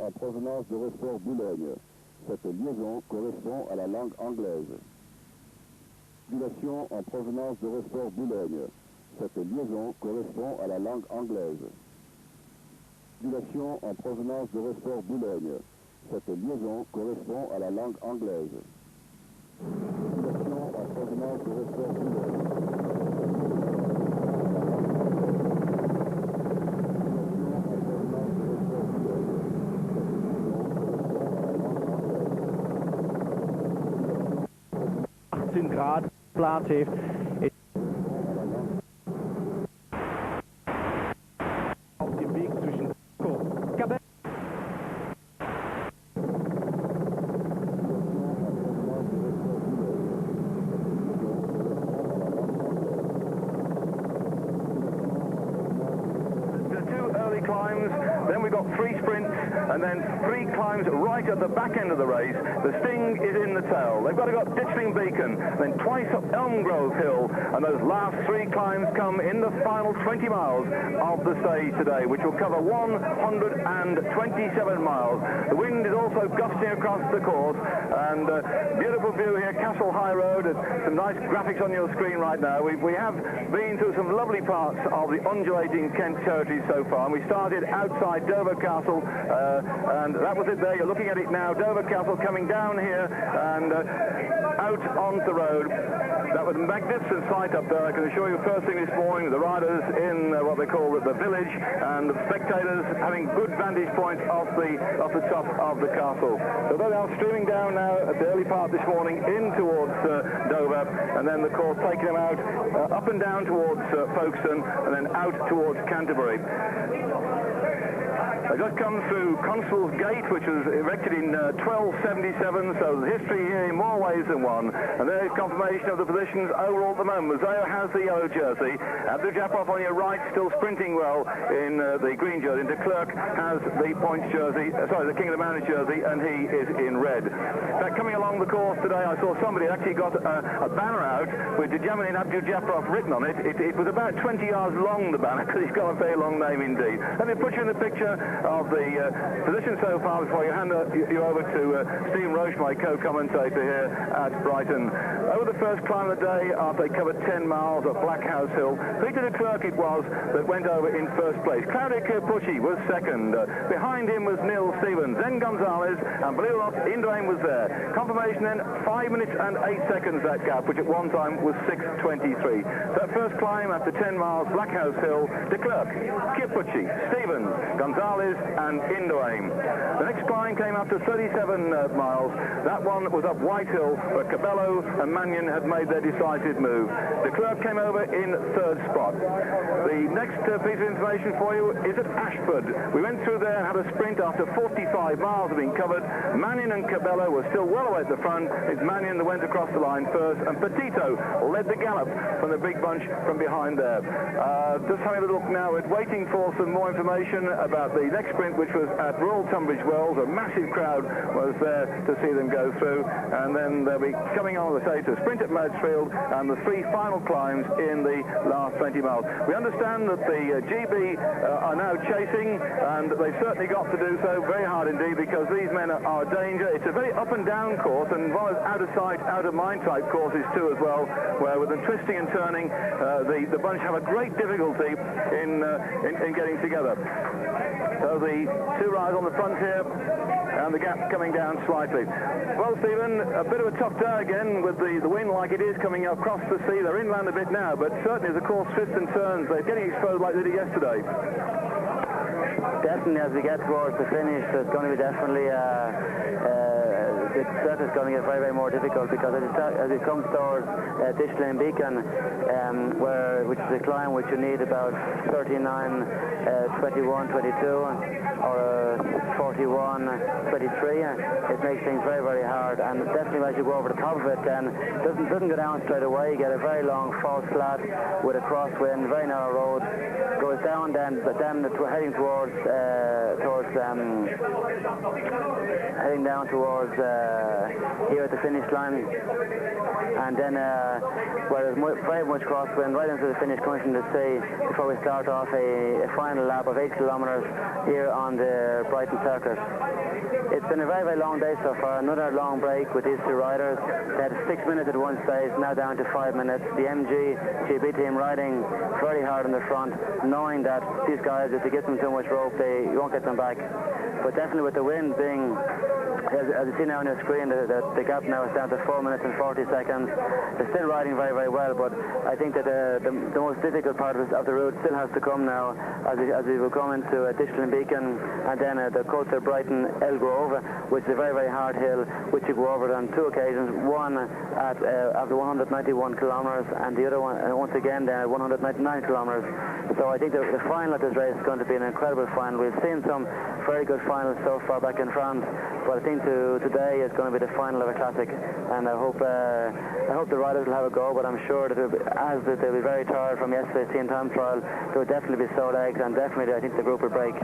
en provenance de Rochefort Boulogne. Cette liaison correspond à la langue anglaise. Circulation en provenance de Rochefort Boulogne. Cette liaison correspond à la langue anglaise. Circulation en provenance de Rochefort Boulogne. Cette liaison correspond à la langue anglaise. Circulation en provenance de Rochefort Boulogne. Grad plaats heeft. Op die weg tussen Cabet. The two early climbs, then we got 3 sprints, and then 3 climbs right at the back end of the race. The sting is in the tail. They've got to go up Ditchling Beacon, then twice up Elm Grove Hill, and those last 3 climbs come in the final 20 miles of the stage today, which will cover 127 miles. The wind is also gusting across the course, and beautiful view here, Castle High Road, and some nice graphics on your screen right now. We have been through some lovely parts of the undulating Kent territory so far, and we started outside Dover Castle, and that was it there. You're looking at it now, Dover Castle coming down here and out onto the road. That was a magnificent sight up there, I can assure you. First thing this morning, the riders in what they call the village, and the spectators having good vantage points off the top of the castle. So they're now streaming down now at the early part this morning in towards Dover, and then the course taking them out up and down towards Folkestone, and then out towards Canterbury. They just come through Constable's Gate, which was erected in 1277, so the history here in more ways than one. And there's confirmation of the positions overall at the moment. Mazzeo has the yellow jersey. Abdul Japarov on your right, still sprinting well in the green jersey. And de Klerk has the points jersey, sorry, the King of the Mountains jersey, and he is in red. In fact, coming along the course today, I saw somebody actually got a banner out with Djamin Abdul Japarov written on it. It was about 20 yards long, the banner, because he's got a very long name indeed. Let me put you in the picture of the position so far before you hand you over to Stephen Roche, my co-commentator here at Brighton. Over the first climb of the day, after they covered 10 miles of Blackhouse Hill, Peter de Klerk it was that went over in first place. Claudio Capucci was second. Behind him was Neil Stevens, then Gonzalez, and believe it or not, Indurain was there. Confirmation then, 5 minutes and 8 seconds that gap, which at one time was 6:23. That first climb after 10 miles, Blackhouse Hill, de Klerk, Capucci, Stevens, Gonzalez, and Indurain. The next climb came after 37 miles. That one was up White Hill, where Cabello and Mannion had made their decisive move. De Klerk came over in 3rd spot. The next piece of information for you is at Ashford. We went through there and had a sprint after 45 miles had been covered. Mannion and Cabello were still well away at the front. It's Mannion that went across the line first, and Petito led the gallop from the big bunch from behind there. Just having a look now, we're waiting for some more information about the next sprint, which was at Royal Tunbridge Wells. A massive crowd was there to see them go through, and then they'll be coming on, to a sprint at Madsfield and the 3 final climbs in the last 20 miles. We understand that the GB are now chasing, and they've certainly got to do so very hard indeed, because these men are a danger. It's a very up and down course, and one of out of sight, out of mind type courses too as well, where with them twisting and turning, the bunch have a great difficulty in getting together. So the 2 riders on the front here, and the gap coming down slightly. Well, Stephen, a bit of a tough day again with the wind like it is coming across the sea. They're inland a bit now, but certainly as the course twists and turns, they're getting exposed like they did yesterday. Definitely, as we get towards the finish, it's going to be definitely that is going to get very, very more difficult, because as it comes towards Ditchling Beacon, which is a climb which you need about 39, 21, 22, or 41, 23. It makes things very, very hard, and definitely as you go over the top of it, then it doesn't go down straight away. You get a very long false flat with a crosswind, very narrow road, goes goes down, then heading towards heading down towards here at the finish line, and then where there's very much crosswind right into the finish, coming from the sea, before we start off a final lap of 8 kilometres here on the Brighton circuit. It's been a very, very long day so far. Another long break with these two riders. They had 6 minutes at one stage, now down to 5 minutes. The MG GB team riding very hard in the front, knowing that these guys, if they get them too much rope, you won't get them back. But definitely with the wind being, as you see now on your screen, the gap now is down to 4 minutes and 40 seconds. They're still riding very, very well, but I think that the most difficult part of the route still has to come now, as we will come into Douvres-Calais-Brighton, and then the Calais-Brighton Grove, which is a very, very hard hill, which you go over on 2 occasions, one at after 191 kilometres, and the other one once again then at 199 kilometres. So I think the final of this race is going to be an incredible final. We've seen some very good finals so far back in France, but I think today is going to be the final of a classic, and I hope the riders will have a go, but I'm sure that they'll be very tired from yesterday's team time trial. There will definitely be sore legs, and definitely I think the group will break.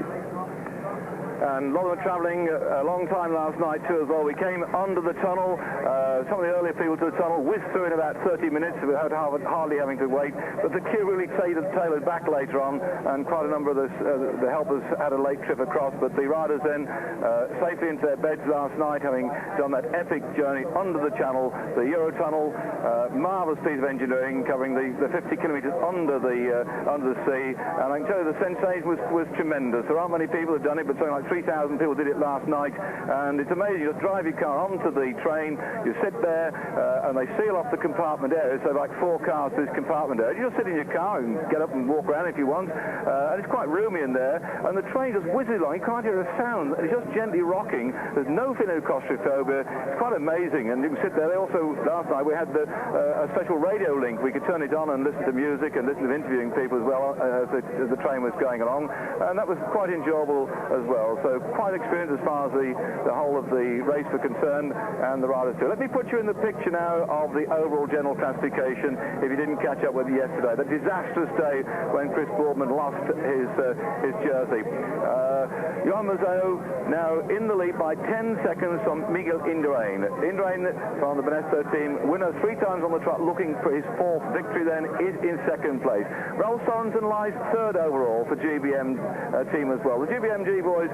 And a lot of them travelling a long time last night too as well. We came under the tunnel. Some of the earlier people to the tunnel whizzed through in about 30 minutes without hardly having to wait. But the queue really tailored back later on, and quite a number of the helpers had a late trip across. But the riders then safely into their beds last night, having done that epic journey under the channel, the Eurotunnel. Marvellous piece of engineering covering the 50 kilometres under the sea. And I can tell you the sensation was tremendous. There aren't many people who've done it, but something like 3,000 people did it last night, and it's amazing. You just drive your car onto the train, you sit there, and they seal off the compartment area, so like 4 cars to this compartment area. You just sit in your car and get up and walk around if you want, and it's quite roomy in there, and the train just whizzes along. You can't hear a sound, it's just gently rocking. There's no feeling of claustrophobia. It's quite amazing, and you can sit there. They also, last night, we had a special radio link. We could turn it on and listen to music and listen to interviewing people as well as the train was going along, and that was quite enjoyable as well. So quite experienced as far as the whole of the race were concerned, and the riders too. Let me put you in the picture now of the overall general classification, if you didn't catch up with it yesterday. The disastrous day when Chris Boardman lost his jersey. Johan Mazzeo now in the lead by 10 seconds from Miguel Indurain. Indurain from the Benesto team, winner 3 times on the trot, looking for his 4th victory then, is in 2nd place. Ralph Sorensen lies 3rd overall for GBM team as well. The GBMG boys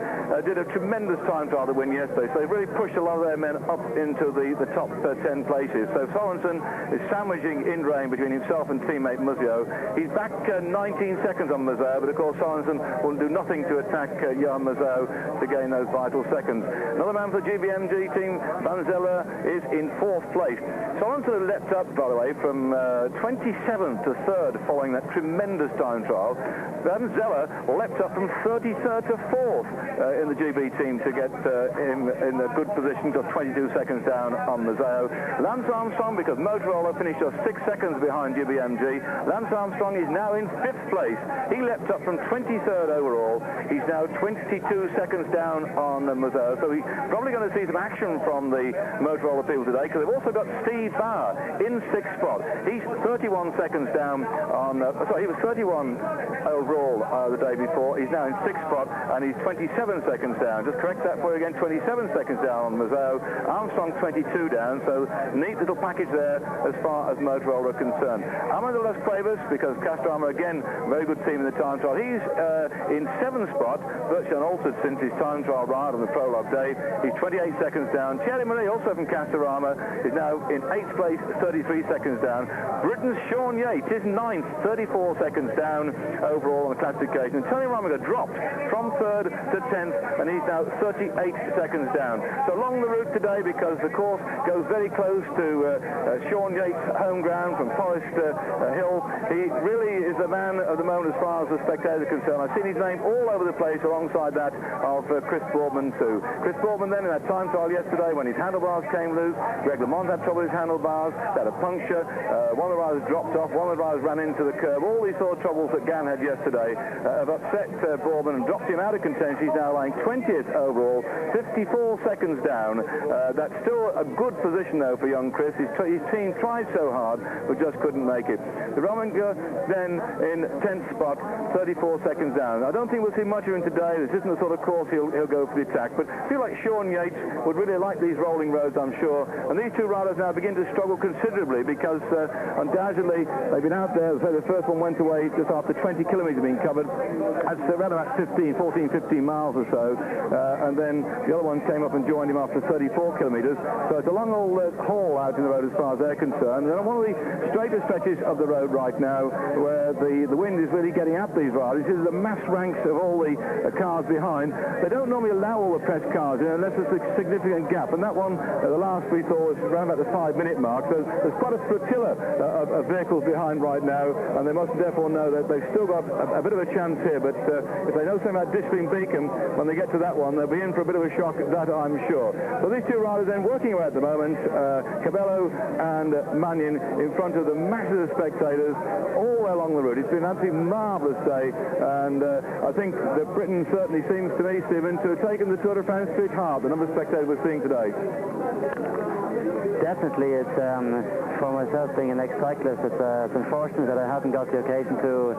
did a tremendous time trial to win yesterday, so they've really pushed a lot of their men up into the top 10 places. So Sorensen is sandwiching Indurain between himself and teammate Mazzeo. He's back 19 seconds on Mazzeo, but of course Sorensen will do nothing to attack Johan Mazzeo to gain those vital seconds. Another man for the GBMG team, Van Zeller, is in 4th place. Sorensen leapt up, by the way, from 27th to 3rd following that tremendous time trial. Van Zeller leapt up from 33rd to 4th in the GB team to get in a good position, just 22 seconds down on Mazzeo. Lance Armstrong, because Motorola finished just 6 seconds behind GBMG, Lance Armstrong is now in 5th place. He leapt up from 23rd overall. He's now 22 seconds down on Mazzeo, so he's probably going to see some action from the Motorola people today, because they've also got Steve Barr in 6th spot. He's 31 seconds down on, sorry, he was 31 overall the day before. He's now in 6th spot, and he's 27 seconds down. Just correct that for you again, 27 seconds down on Mazzeo. Armstrong 22 down, so neat little package there as far as Motorola are concerned. Armand de las Cuevas, because Castorama, again, very good team in the time trial. He's in 7th spot, virtually unaltered since his time trial ride on the prologue day. He's 28 seconds down. Thierry Marie, also from Castorama, is now in 8th place, 33 seconds down. Britain's Shaun Yates is 9th, 34 seconds down overall on the classification. And Tony Rominger dropped from 3rd to 10th, and he's now 38 seconds down. So along the route today, because the course goes very close to Shaun Yates' home ground from Forest Hill, he really is the man of the moment as far as the spectators are concerned. I've seen his name all over the place alongside that that of Chris Boardman too. Chris Boardman then in that time trial yesterday, when his handlebars came loose, Greg LeMond had trouble with his handlebars, had a puncture, one of the riders dropped off, one of the riders ran into the curb. All these sort of troubles that Gann had yesterday have upset Boardman and dropped him out of contention. He's now lying 20th overall, 54 seconds down. That's still a good position though for young Chris. His team tried so hard but just couldn't make it. The Rominger then in 10th spot, 34 seconds down. I don't think we'll see much of him today. This isn't the sort of course he'll go for the attack, but I feel like Shaun Yates would really like these rolling roads, I'm sure. And these two riders now begin to struggle considerably because undoubtedly they've been out there. So the first one went away just after 20 kilometres being covered. That's around about 15 miles or so. And then the other one came up and joined him after 34 kilometres. So it's a long old haul out in the road as far as they're concerned. And on one of the straighter stretches of the road right now, where the wind is really getting at these riders, this is the mass ranks of all the cars behind. They don't normally allow all the press cars in unless there's a significant gap. And that one, the last we saw, was around about the 5-minute mark. So there's quite a flotilla of vehicles behind right now, and they must therefore know that they've still got a bit of a chance here. But if they know something about Dishlin Beacon, when they get to that one, they'll be in for a bit of a shock, that I'm sure. So these two riders then working away at the moment, Cabello and Mannion, in front of the masses of spectators all along the route. It's been an absolutely marvellous day, and I think that Britain certainly seems to me, Stephen, to have taken the Tour de France to its heart, the number of spectators we're seeing today. Definitely, it's for myself being an ex-cyclist, it's unfortunate that I haven't got the occasion to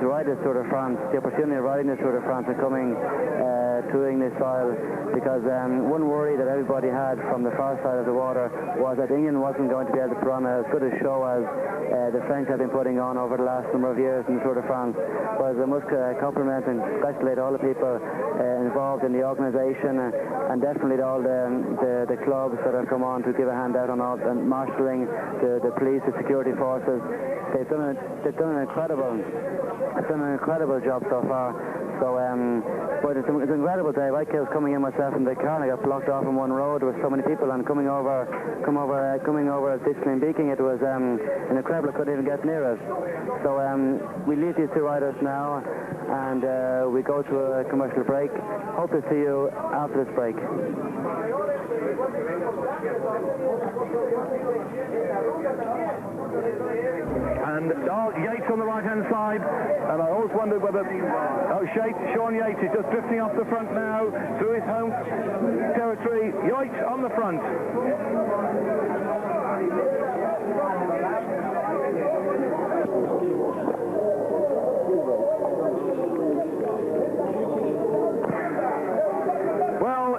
ride this Tour de France, the opportunity of riding this Tour de France and coming to English soil, because one worry that everybody had from the far side of the water was that England wasn't going to be able to put on as good a show as the French have been putting on over the last number of years in the Tour de France. But I must compliment and congratulate all the people involved in the organisation and definitely all the clubs that have come on to give a hand out on all and marshalling the police, the security forces. They've done an incredible job so far. So, but it's an incredible day. I was coming in myself in the car and I got blocked off on one road. There were so many people, and coming over Dishlin Beacon, it was incredible. I couldn't even get near it. So we leave these two riders now, and we go to a commercial break. Hope to see you after this break. And Yates on the right-hand side, and I always wondered whether Shaun Yates is just drifting off the front now through his home territory. Yates on the front.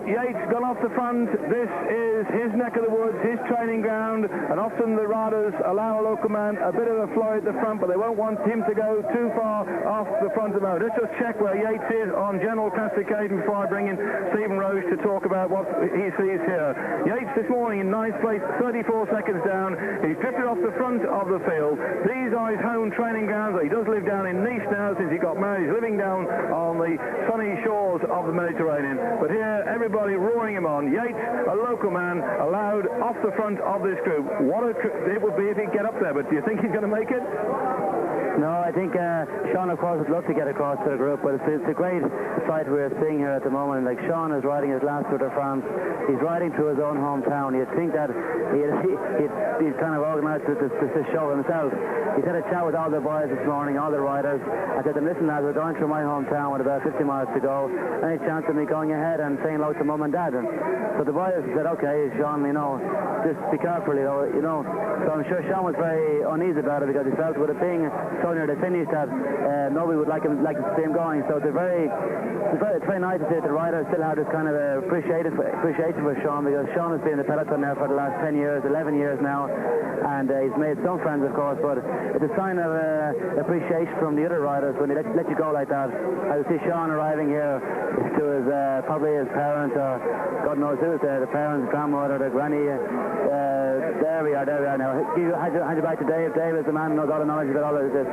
Yates gone off the front. This is his neck of the woods, his training ground, and often the riders allow a local man a bit of a flow at the front, but they won't want him to go too far off the front of the road. Let's just check where Yates is on general classification before I bring in Stephen Roche to talk about what he sees here. Yates this morning in 9th place, 34 seconds down. He's drifted off the front of the field. These are his home training grounds. He does live down in Nice now since he got married. He's living down on the sunny shores of the Mediterranean. But here, everybody roaring him on. Yates, a local man, allowed off the front of this group. What it would be if he'd get up there, but do you think he's going to make it? No, I think Shaun, of course, would love to get across to the group, but it's a great sight we're seeing here at the moment. Like, Shaun is riding his last Tour de France. He's riding through his own hometown. You'd think that he'd kind of organised this show himself. He's had a chat with all the boys this morning, all the riders. I said to them, listen, lads, we're going through my hometown with about 50 miles to go. Any chance of me going ahead and saying hello to Mum and Dad? And so the boys said, okay, Shaun, just be careful, So I'm sure Shaun was very uneasy about it, because he felt with it being so near the finish that nobody would like to see him going. So it's very nice to see that the riders still have this kind of appreciation for Shaun, because Shaun has been in the peloton now for the last 10 years, 11 years now, and he's made some friends, of course, but it's a sign of appreciation from the other riders when they let you go like that. I see Shaun arriving here to his probably his parents, or God knows who's there, the parents, grandmother, the granny. There we are now. Hand you back to Dave. Dave is the man who knows all the knowledge about all of this.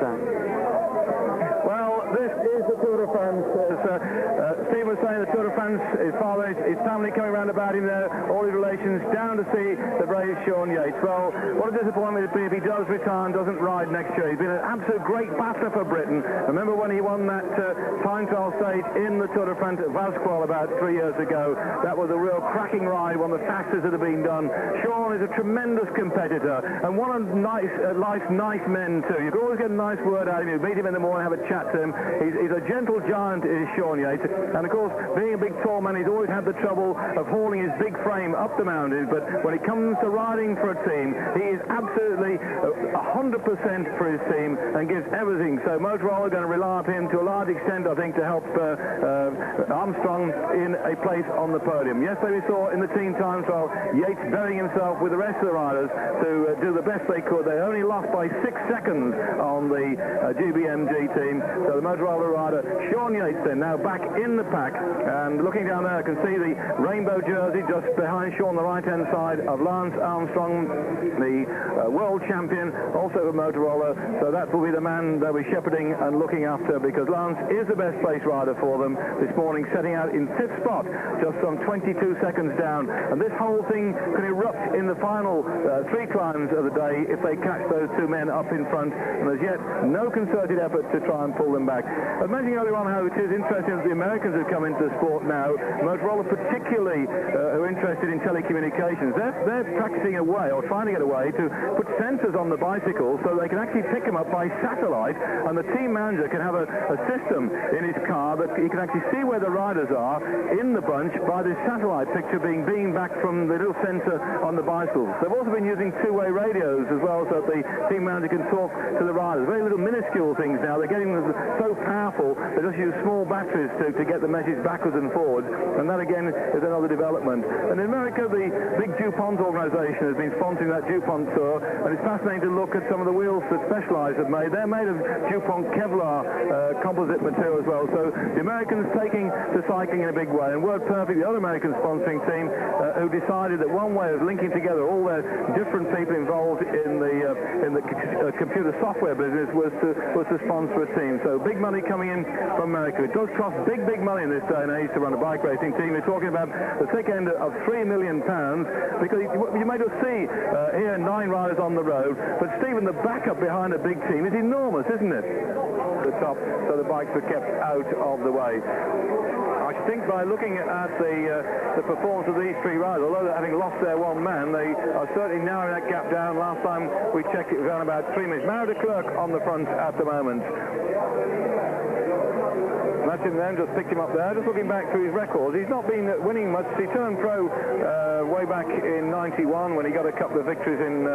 Well, this is the Tour de France. Steve was saying the Tour de France, his father, his family coming round about him there, all his relations, down to see the brave Shaun Yates. Well, what a disappointment it'd be if he does retire and doesn't ride next year. He's been an absolute great battler for Britain. Remember when he won that time trial stage in the Tour de France at Vasqual about 3 years ago? That was a real cracking ride, one of the fastest that have been done. Shaun is a tremendous competitor and one of life's nice men too. You can always get a nice word out of him. You meet him in the morning, have a chat to him. He's a gentle giant, is Shaun Yates. And of course, being a big tall man, he's always had the trouble of hauling his big frame up the mountains. But when it comes to riding for a team, he is absolutely 100% for his team and gives everything. So Motorola are going to rely on him to a large extent, I think, to help Armstrong in a place on the podium. Yesterday we saw in the team time trial Yates burying himself with the rest of the riders to do the best they could. They only lost by 6 seconds on the GBMG team. So the Motorola rider Shaun Yates then now back in the pack, and looking down there I can see the rainbow jersey just behind Shaun, the right hand side of Lance Armstrong, the world champion, also of Motorola. So that will be the man they'll be shepherding and looking after, because Lance is the best place rider for them this morning, setting out in 5th spot, just some 22 seconds down. And this whole thing can erupt in the final 3 climbs of the day if they catch those 2 men up in front, and there's yet no concerted effort to try and pull them back. I was mentioning earlier on how it is interesting that the Americans have come into the sport now. Motorola particularly are interested in telecommunications. They're practicing a way, or trying to get a way, to put sensors on the bicycles so they can actually pick them up by satellite, and the team manager can have a system in his car that he can actually see where the riders are in the bunch by this satellite picture being beamed back from the little sensor on the bicycles. They've also been using two-way radios as well, so that the team manager can talk to the riders. Very little minuscule things now. They're getting them so powerful, they just use small batteries to get the message backwards and forwards, and that again is another development. And in America, the big DuPont organization has been sponsoring that DuPont tour, and it's fascinating to look at some of the wheels that Specialized have made. They're made of DuPont Kevlar composite material as well. So the Americans taking to cycling in a big way. And Word Perfect, the other American sponsoring team, who decided that one way of linking together all their different people involved in the computer software business was to sponsor a team. So big money coming in from America. It does cost big money in this day and age to run a bike racing team. We're talking about the thick end of £3 million, because you may just see here 9 riders on the road, but Stephen, the backup behind a big team is enormous, isn't it? The top, so the bikes are kept out of the way. I think by looking at the performance of these 3 riders, although they're having lost their 1 man, they are certainly narrowing that gap down. Last time we checked, it was around about 3 minutes. Mario de Klerk on the front at the moment. That's him then, just picked him up there. Just looking back through his records, he's not been winning much. He turned pro way back in '91 when he got a couple of victories in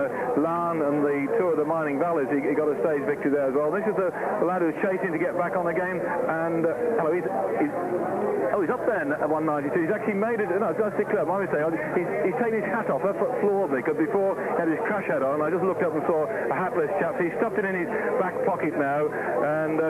Larne and the Tour of the Mining Valleys. He got a stage victory there as well. This is the lad who's chasing to get back on the game. And hello, he's up there at 192. He's actually made it. No, just declare my mistake. He's taken his hat off. That's what floored me, because before he had his crash hat on, I just looked up and saw a hatless chap. He's stuffed it in his back pocket now. And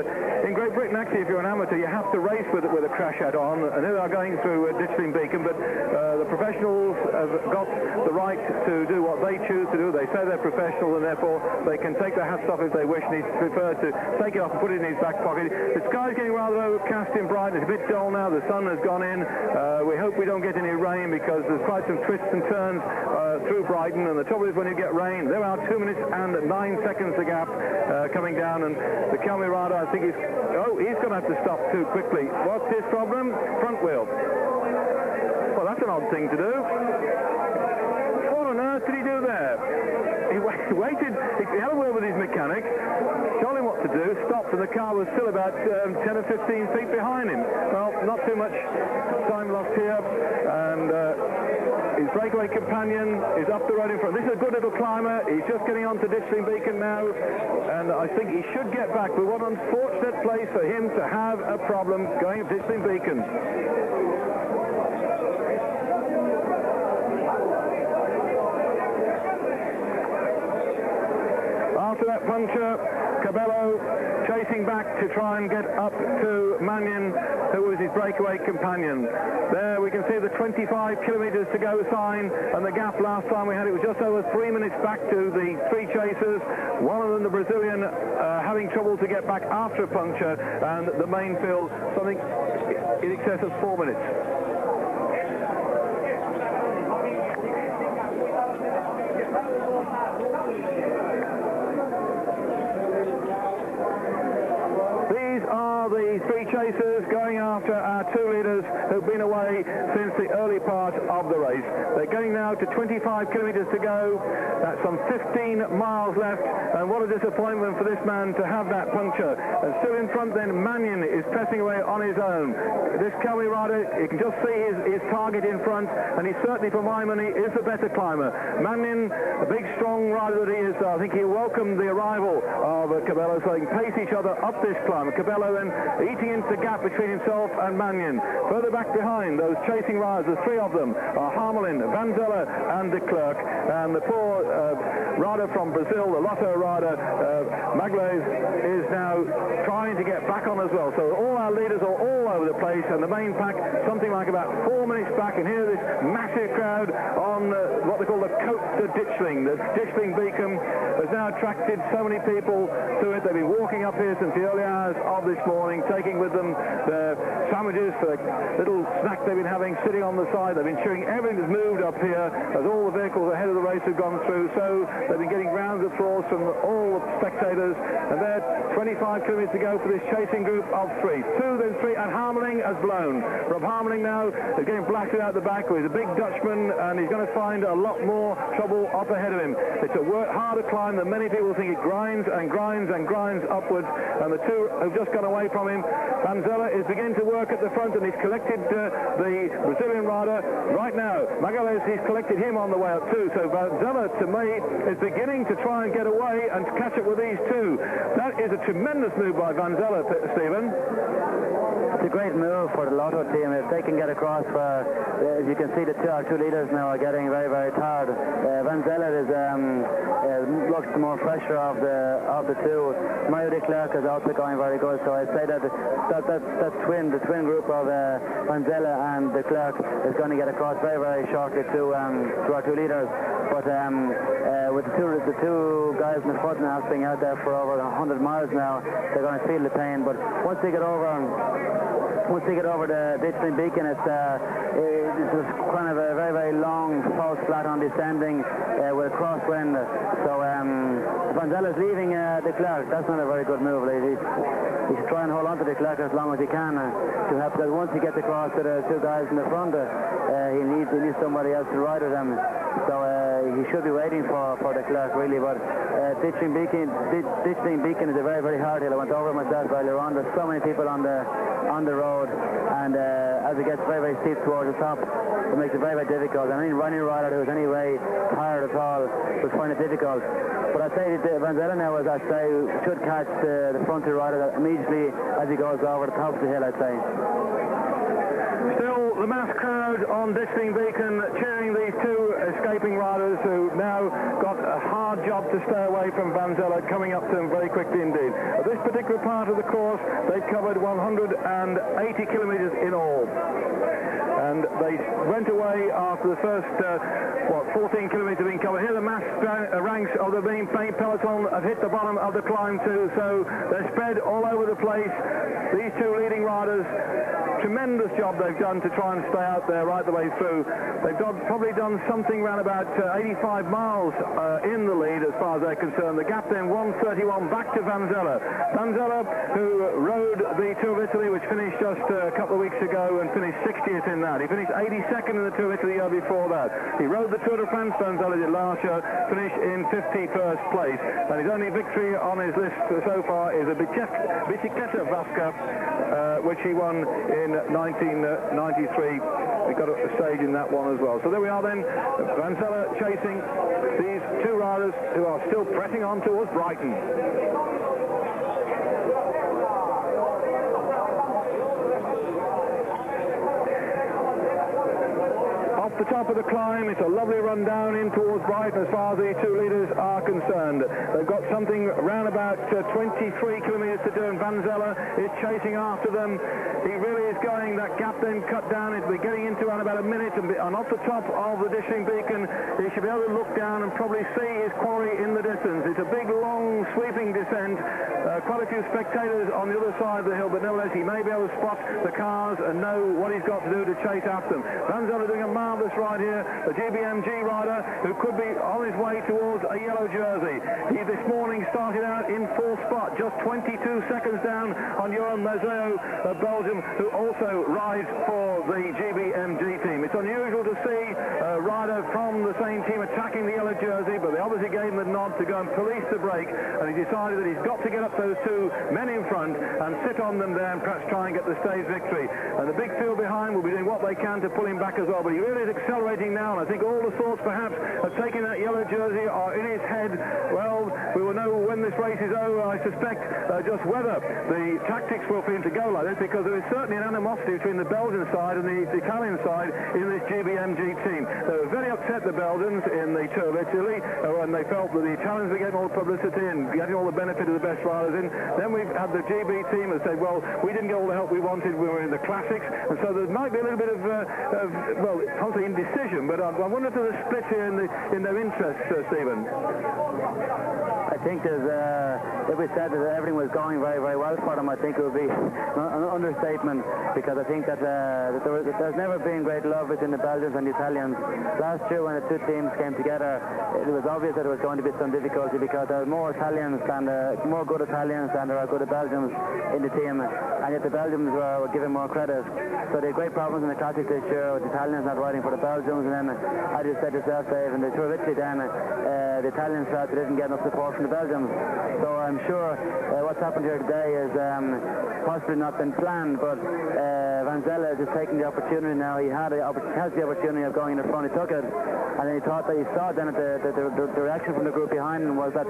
in Great Britain, actually, if you're an amateur, you have to race with a crash hat on, and here they are going through Ditchling Beacon, but the professionals have got the right to do what they choose to do. They say they're professional, and therefore they can take their hats off if they wish, and he's preferred to take it off and put it in his back pocket. The sky's getting rather overcast in Brighton. It's a bit dull now. The sun has gone in. We hope we don't get any rain, because there's quite some twists and turns through Brighton, and the trouble is when you get rain, there are 2 minutes and 9 seconds the gap coming down, and the Calmy rider, I think he's going to have to stop too quickly. What's his problem? Front wheel. Well, that's an odd thing to do. What on earth did he do there? He waited, he had a word with his mechanic, told him what to do, stopped, and the car was still about 10 or 15 feet behind him. Well, not too much time lost here, and his breakaway companion is up the road in front. This is a good little climber. He's just getting onto Ditchling Beacon now, and I think he should get back. But what an unfortunate place for him to have a problem going up Ditchling Beacon. After that puncture, Cabello chased racing back to try and get up to Mannion, who was his breakaway companion. There we can see the 25 kilometres to go sign, and the gap last time we had it was just over 3 minutes back to the three chasers. One of them, the Brazilian, having trouble to get back after a puncture, and the main field something in excess of 4 minutes. These are the three chasers going after our two leaders who've been away since the early part of the race. They're going now to 25 kilometres to go. That's some 15 miles left, and what a disappointment for this man to have that puncture. And still in front then, Mannion is pressing away on his own. This cavalry rider, you can just see his target in front, and he certainly, for my money, is the better climber. Mannion, a big strong rider that he is, I think he welcomed the arrival of Cabello, so they can pace each other up this climb. Cabello then eating into the gap between himself and Mannion. Further back behind, those chasing riders, the three of them are Hamelin, Vanzella and de Klerk. And the poor rider from Brazil, the Lotto rider, Magalhães, is now trying to get back on as well. So all our leaders are all over the place, and the main pack something like about 4 minutes back. And here this massive crowd on what they call the Côte de Ditchling. The Ditchling Beacon has now attracted so many people to it. They've been walking up here since the early hours of this morning, taking with them their sandwiches, the little snack they've been having, sitting on the side. They've been cheering everything that's moved up here as all the vehicles ahead of the race have gone through. So they've been getting rounds of applause from all the spectators. And they're 25 kilometres to go for this chasing group of three. Two, then three, and Hamelin has blown. Rob Hamelin now is getting blasted out the back. He's a big Dutchman, and he's going to find a lot more trouble up ahead of him. It's a harder climb than many people think. It grinds and grinds and grinds upwards, and the two have just gone away from him. Vanzella is beginning to work at the front, and he's collected the Brazilian rider right now. Magalhães, he's collected him on the way up too. So Vanzella, to me, is beginning to try and get away and catch up with these two. That is a tremendous move by Vanzella, Stephen. It's a great move for the Lotto team. If they can get across, as you can see, our two leaders now are getting very, very tired. Vanzella looks the more fresher of the two. Mario de Klerk is also going very good. So I'd say that the twin group of Vanzella and de Klerk is going to get across very, very shortly to our two leaders. But with the two guys in the front now being out there for over 100 miles now, they're going to feel the pain. But once they get over the Ditchling Beacon, it's just kind of a very, very long false flat on descending with a crosswind. So Vanzella's leaving de Klerk. That's not a very good move. He should try and hold on to de Klerk as long as he can to help, because once he gets across to the two guys in the front, he needs somebody else to ride with him. So he should be waiting for de Klerk, really. But Ditchling Beacon is a very, very hard hill. I went over myself earlier on. There's so many people on the road, and as it gets very, very steep towards the top, it makes it very, very difficult. And any running rider who's any way tired at all will find it difficult. But I'd say that Vanzella now, as I say, should catch the front two rider immediately as he goes over the top of the hill, I'd say. Still, the mass crowd on Ditchling Beacon cheering these two escaping riders who now got a hard job to stay away from Vanzella, coming up to them very quickly indeed. At this particular part of the course, they've covered 180 kilometres in all. And they went away after the first, 14 kilometres being covered. Here the mass ranks of the main peloton have hit the bottom of the climb too, so they're spread all over the place. These two leading riders, tremendous job they've done to try and stay out there right the way through. They've probably done something around about 85 miles in the lead as far as they're concerned. The gap then 131 back to Vanzella. Vanzella, who rode the Tour of Italy, which finished just a couple of weeks ago and finished 60th in that. He finished 82nd in the Tour of Italy the year before that. He rode the Tour de France, Vanzella did last year, finished in 51st place. And his only victory on his list so far is a Bicicleta Vasca, which he won in 1993. He got a stage in that one as well. So there we are then, Vanzella chasing these two riders who are still pressing on towards Brighton. the top of the climb. It's a lovely run down in towards Brighton as far as the two leaders are concerned. They've got something around about 23 kilometres to do, and Van Zelle is chasing after them. He really is going. That gap then cut down. It'll be getting into around about a minute, and off the top of the dishing beacon, he should be able to look down and probably see his quarry in the distance. It's a big, long, sweeping descent. Quite a few spectators on the other side of the hill, but nevertheless, he may be able to spot the cars and know what he's got to do to chase after them. Van Zelle doing a marvellous ride here. The GBMG rider who could be on his way towards a yellow jersey. He this morning started out in fourth spot, just 22 seconds down on Johan Mazeo of Belgium, who also rides for the GBMG team. It's unusual to see a rider from the same team attacking the yellow jersey, but they obviously gave him the nod to go and police the break, and he decided that he's got to get up those two men in front and sit on them there and perhaps try and get the stage victory. And the big field behind will be doing what they can to pull him back as well, but he really is accelerating now, and I think all the thoughts perhaps of taking that yellow jersey are in his head. Well, we will know when this race is over, I suspect, just whether the tactics will for him to go like this, because there is certainly an animosity between the Belgian side and the Italian side in this GBMG team. They were very upset, the Belgians, in the Tour of Italy, when they felt that the Italians were getting all the publicity and getting all the benefit of the best riders in. Then we've had the GB team that said, well, we didn't get all the help we wanted, we were in the classics, and so there might be a little bit of well, I can't say indecision, but I wonder if there's a split here in their interests, Stephen. I think there's, if we said that everything was going very, very well for them, I think it would be an understatement, because I think that there's never been great love between the Belgians and the Italians. Last year when the two teams came together, it was obvious that there was going to be some difficulty, because there are more Italians than more good Italians than there are good Belgians in the team, and yet the Belgians were given more credit. So they had great problems in the Classic this year with the Italians not riding for the Belgians, and then, as you said yourself, Dave, in the Tour of Italy then, the Italians felt they didn't get enough support from the Belgians. So I'm sure what's happened here today is possibly not been planned, but Van Zelle is just taking the opportunity now. He has the opportunity of going in the front. He took it, and then he thought that he saw then that the reaction from the group behind him was that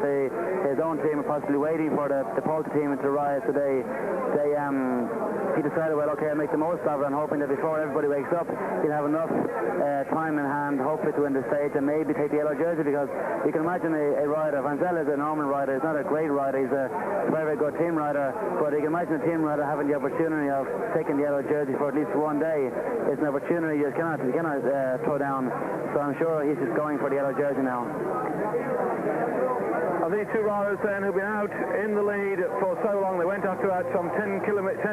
his own team were possibly waiting for the Polka team to rise. So he decided, well, okay, I'll make the most of it, and hoping that before everybody wakes up, he'll have enough time in hand, hopefully, to win the stage and maybe take the yellow jersey, because you can imagine a rider. Van Zelle is a normal rider. He's not a great rider. He's a very, very good team rider, but you can imagine a team rider having the opportunity of taking the yellow jersey for at least one day. It's an opportunity you cannot throw down. So I'm sure he's just going for the yellow jersey now. These two riders then who've been out in the lead for so long, they went after about some 10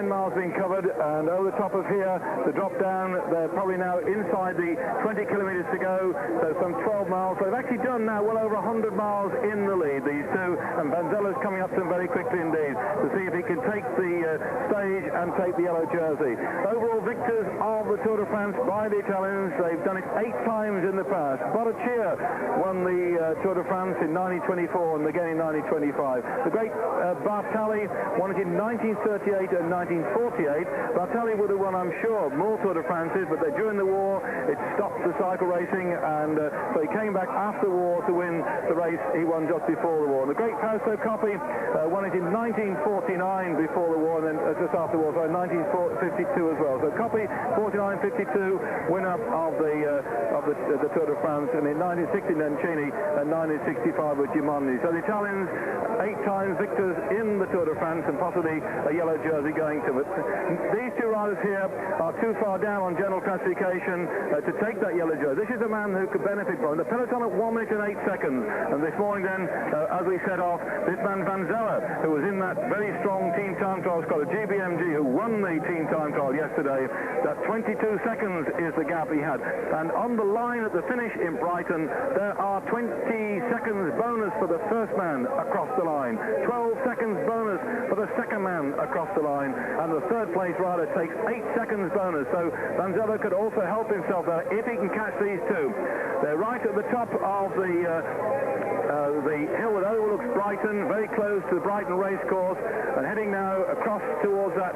miles being covered, and over the top of here, the drop down, they're probably now inside the 20 kilometres to go, so some 12 miles. So they've actually done now well over 100 miles in the lead, these two, and Van Zelle's coming up to them very quickly indeed to see if he can take the stage and take the yellow jersey. Overall victors of the Tour de France by the Italians. They've done it 8 times in the past. Botticelli won the Tour de France in 1924 and again in 1925. The great Bartali won it in 1938 and 1948. Bartali would have won, I'm sure, more Tour de France's, but during the war it stopped the cycle racing, and so he came back after the war to win the race he won just before the war. And the great Fausto Coppi won it in 1949 before the war, and then just after the war, so 1952 as well. So Coppi, 49-52, winner of the Tour de France, and in 1960 Nencini and 1965 with Gimondi. So the Italians, 8 times victors in the Tour de France, and possibly a yellow jersey going to it. These two riders here are too far down on general classification to take that yellow jersey. This is a man who could benefit from it. The peloton at 1 minute and 8 seconds. And this morning then, as we set off, this man Van Zelle, who was in that very strong team time trial squad, GBMG, who won the team time trial yesterday, that 22 seconds is the gap he had. And on the line at the finish in Brighton, there are 20 seconds bonus for the first man across the line, 12 seconds bonus for the second man across the line, and the third place rider takes 8 seconds bonus. So Van Zelle could also help himself there if he can catch these two. They're right at the top of the hill that overlooks Brighton, very close to the Brighton racecourse, and heading now across towards that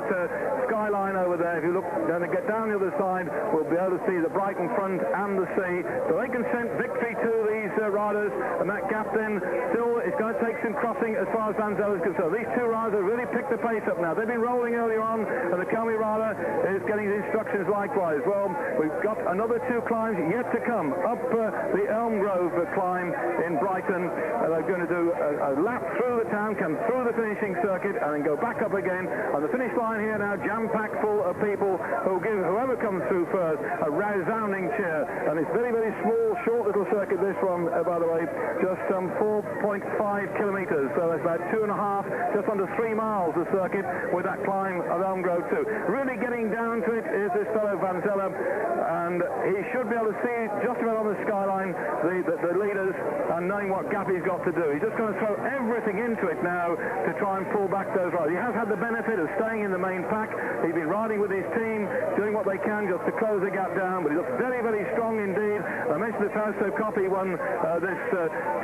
skyline over there. If you look, going to get down the other side, we'll be able to see the Brighton front and the sea. So they can send victory to these riders, and that gap then still is going to take mistakes in crossing as far as Vanzella is concerned. These two riders have really picked the pace up now. They've been rolling earlier on, and the Calais rider is getting his instructions likewise. Well, we've got another two climbs yet to come. Up the Elm Grove climb in Brighton. They're going to do a lap through the town, come through the finishing circuit, and then go back up again. On the finish line here now, jam-packed full of people who will give whoever comes through first a resounding cheer. And it's very, very small, short little circuit, this one, by the way, just some 4.5 kilometres. So it's about 2.5, just under 3 miles of circuit with that climb of Elm Grove too. Really getting down to it is this fellow Vanzella, and he should be able to see just about on the skyline the leaders and knowing what gap he's got to do. He's just going to throw everything into it now to try and pull back those riders. He has had the benefit of staying in the main pack. He's been riding with his team, doing what they can just to close the gap down, but he looks very, very strong indeed. I mentioned that Fausto Coppi won this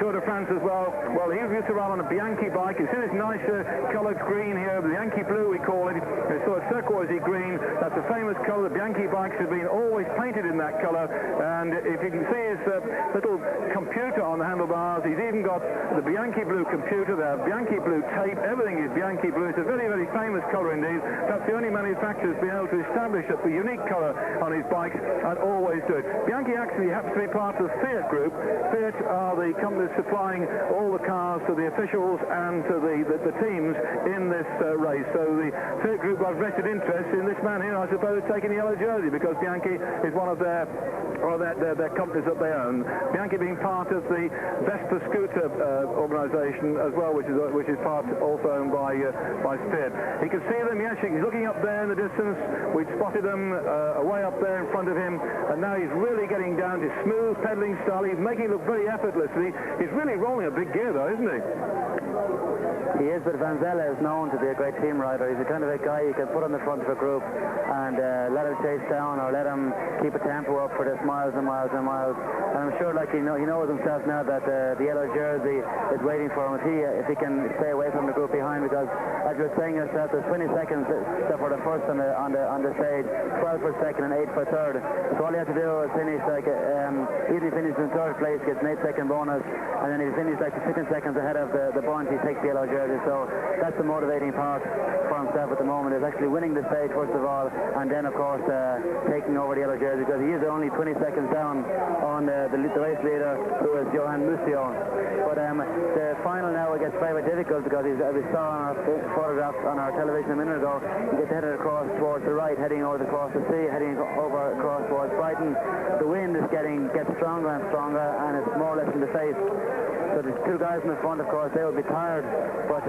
Tour de France as well. Well, he used to ride on a Bianchi bike. You see this nice coloured green here, the Bianchi blue we call it. It's sort of turquoisey green. That's a famous colour. The Bianchi bikes have been always painted in that colour, and if you can see his little computer on the handlebars, he's even got the Bianchi blue computer there, Bianchi blue tape, everything is Bianchi blue. It's a very, very famous colour indeed. That's the only manufacturer who's been able to establish a unique colour on his bikes and always do it. Bianchi actually happens to be part of the Fiat group. Fiat are the companies supplying all the cars to the officials and to the teams in this race. So the Fiat group have vested interest in this man here, I suppose, taking the yellow jersey, because Bianchi is one of their companies that they own. Bianchi being part of the Vespa scooter organisation as well, which is part also owned by Fiat. He can see them, yes, he's looking up there in the distance. We'd spotted them way up there in front of him, and now he's really getting down to smooth pedaling style. He's making it look very effortlessly. He's really rolling a big gear though, isn't he? He is, but Vanzella is known to be a great team rider. He's the kind of a guy you can put on the front of a group and let him chase down, or let him keep a tempo up for this miles and miles and miles. And I'm sure, like, he knows himself now that the yellow jersey is waiting for him if he can stay away from the group behind, because as you're saying yourself, there's 20 seconds for the first on the stage, 12 for second and 8 for third. So all you have to do is finish even if he finishes in third place, gets an 8-second bonus, and then if he finishes like 15 seconds ahead of the bunch, he takes the yellow jersey. So that's the motivating part for himself at the moment, is actually winning the stage first of all, and then of course taking over the yellow jersey, because he is only 20 seconds down on the race leader, who is Johan Museau. But the final now it gets very difficult, because as we saw on our photograph on our television a minute ago, he gets headed across towards the right, heading over across the sea, heading over across towards Brighton. The wind is gets stronger and stronger, and it's more or less in the face. So the two guys in the front, of course, they will be tired, but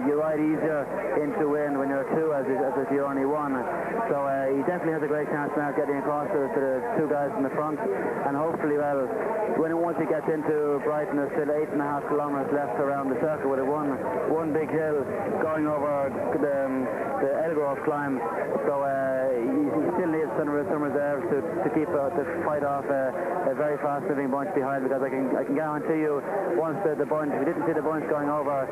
you ride easier into wind when you're two as if you're only one. So he definitely has a great chance now getting across to the two guys in the front, and hopefully, well, once he gets into Brighton, there's still 8.5 kilometres left around the circle with one big hill going over the Elgrove climb. So he still needs some reserves to keep to fight off a very fast moving bunch behind, because I can guarantee you, once the bunch, we didn't see the bunch going over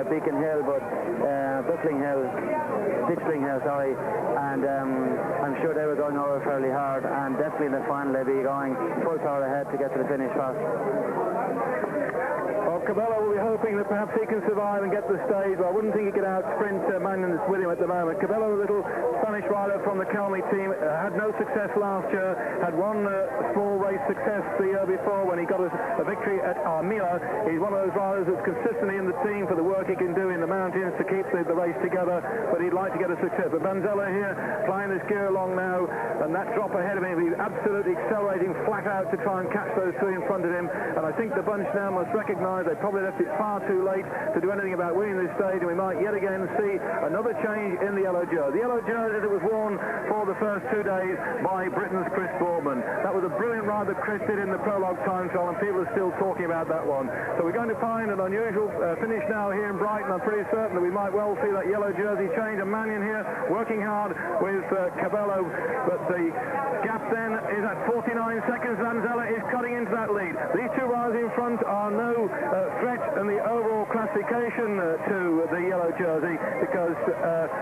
Beacon Hill, but Ditchling Hill, sorry, and I'm sure they were going over fairly hard, and definitely in the final they'll be going full power ahead to get to the finish fast. Cabello will be hoping that perhaps he can survive and get the stage. Well, I wouldn't think he could out-sprint Magnan that's with him at the moment. Cabello, a little Spanish rider from the Calais team, had no success last year, had one small race success the year before when he got a victory at Armilla. He's one of those riders that's consistently in the team for the work he can do in the mountains to keep the race together, but he'd like to get a success. But Vanzella here, flying this gear along now, and that drop ahead of him, he's absolutely accelerating flat out to try and catch those two in front of him, and I think the bunch now must recognise they probably left it far too late to do anything about winning this stage, and we might yet again see another change in the yellow jersey. The yellow jersey that was worn for the first 2 days by Britain's Chris Boardman. That was a brilliant ride that Chris did in the prologue time trial, and people are still talking about that one. So we're going to find an unusual finish now here in Brighton. I'm pretty certain that we might well see that yellow jersey change. And Mannion here working hard with Cabello, but the gap then is at 49 seconds. Vanzella is cutting into that lead. These two riders in front are no threat in the overall classification to the yellow jersey, because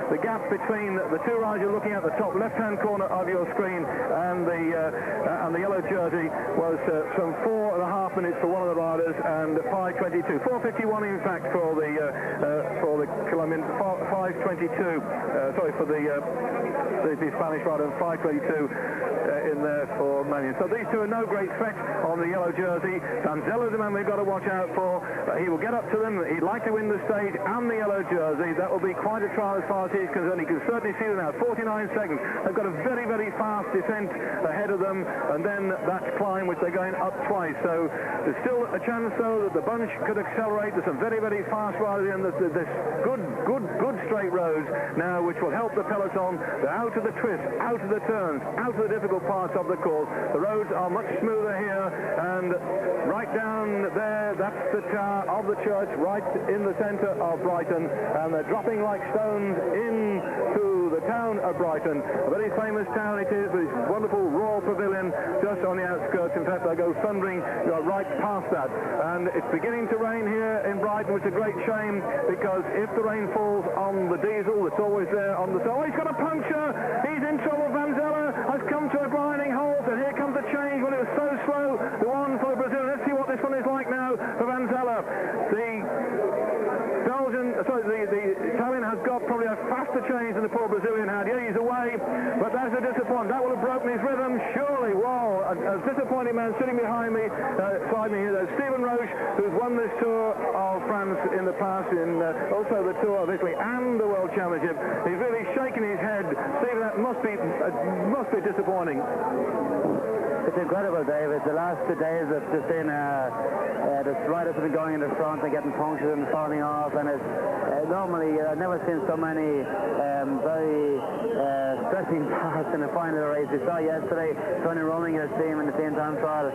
the gap between the two riders you're looking at the top left-hand corner of your screen and the yellow jersey jersey was some 4.5 minutes for one of the riders and 5:22, 4:51 in fact for the Colombian, 5:22. Sorry, for the Spanish rider, 5:22 in there for Manion. So these two are no great threat on the yellow jersey. Vanzella's the man we've got to watch out for. He will get up to them. He'd like to win the stage and the yellow jersey. That will be quite a trial as far as he's concerned. He can certainly see them now. 49 seconds. They've got a very, very fast descent ahead of them, and then that climb which they're going up twice. So there's still a chance, though, that the bunch could accelerate. There's some very, very fast riders in. There's good straight roads now, which will help the peloton. They're out of the twists, out of the turns, out of the difficult parts of the course. The roads are much smoother here, and right down there, that's the tower of the church, right in the centre of Brighton, and they're dropping like stones into the town of Brighton. A very famous town it is, with its wonderful royal pavilion just on the outskirts. In fact, they go thundering right past that. And it's beginning to rain here in Brighton, which is a great shame, because if the rain falls on the diesel that's always there on the... Oh, he's got a puncture! He's in trouble. Vanzella has come to a grinding halt, and here comes the change when it was so slow. The one for the Brazilian. Let's see what this one is like now for Vanzella. The Italian has got probably a faster change than the poor Brazilian had. Yeah, he's away, but that's a disappointment. That will have broken his rhythm, surely. Wow, a disappointing man sitting behind me, beside me here. There's Stephen Roche, who's won this Tour of France in the past, in also the Tour of Italy and the World Championship. He's really shaking his head. Stephen, that must be disappointing. It's incredible, Dave. It's the last 2 days of just been the riders have been going in the front and getting punctured and falling off, and it's normally I've never seen so many very stressing parts in the final race. We saw yesterday Tony Rominger team in the same time trial,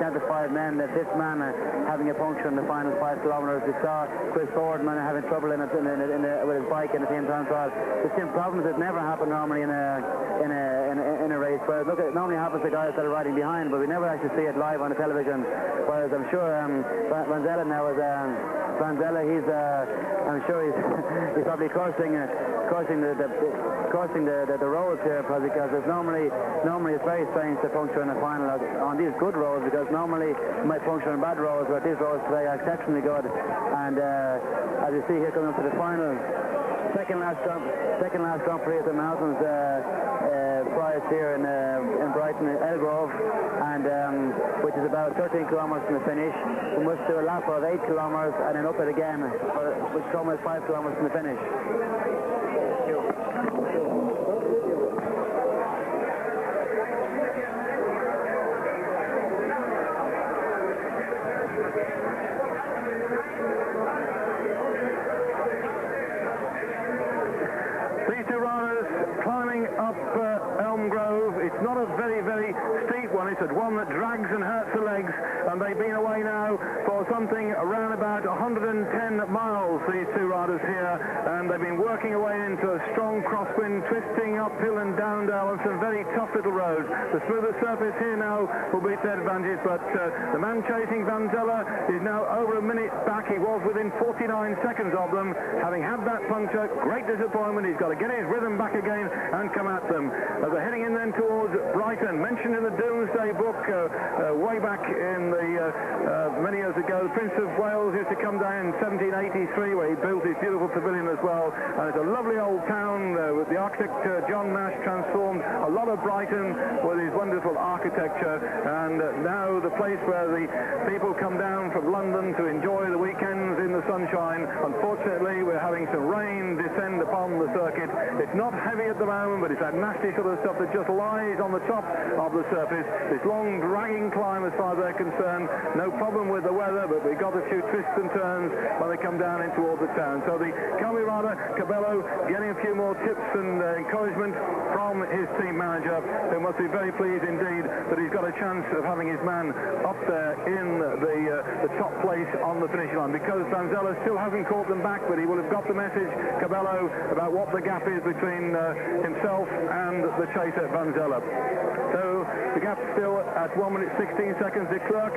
down to 5 men, the 5th man having a puncture in the final 5 kilometres. We saw Chris Boardman having trouble with his bike in the same time trial. The same problems that never happen normally in a race. Whereas look, it normally happens to guys that are riding behind, but we never actually see it live on the television. Whereas I'm sure Vanzella now is Vanzella. I'm sure he's probably crossing the roads here, because it's normally it's very strange to puncture in the final on these good roads, because normally you might puncture on bad roads, but these roads today are exceptionally good. And as you see here, coming up to the final, second last Grand Prix at the mountains prize here in Brighton, Elgrove, and which is about 13 kilometres from the finish. We must do a lap of 8 kilometres and then up it again, which is almost 5 kilometres from the finish. These two riders climbing up Elm Grove. It's not a very, very steep one. It's one that drags and hurts the legs, and they've been away now for something around about 110 miles, these two riders here, and they've been working away into a strong crosswind, twisting uphill and down on some very tough little roads. The smoother surface here now will be to their advantage, but the man chasing Vanzella is now over a minute back. He was within 49 seconds of them, having had that puncture. Great disappointment. He's got to get his rhythm back again and come at them. As they're heading in then towards Brighton, mentioned in the Doomsday book way back in the many years ago, the Prince of Wales used to come down in 1783, where he built his beautiful pavilion as well. And it's a lovely old town with the architect John Nash transformed a lot of Brighton with his wonderful architecture, and now the place where the people come down from London to enjoy the weekends in the sunshine. Unfortunately, we're having some rain descend upon the circuit. It's not heavy at the moment, but it's that nasty sort of stuff that just lies on the top of the surface. This long dragging climb, as far as they're concerned, no problem with the weather, but we've got a few twists and turns when they come down in towards the town. So the Calvi rider, Cabello, getting a few more tips and encouragement from his team manager, who must be very pleased indeed that he's got a chance of having his man up there in the top place on the finish line, because Vanzella still hasn't caught them back, but he will have got the message, Cabello, about what the gap is between himself and the chaser Vanzella. So the gap still at 1 minute 16 seconds. De Klerk,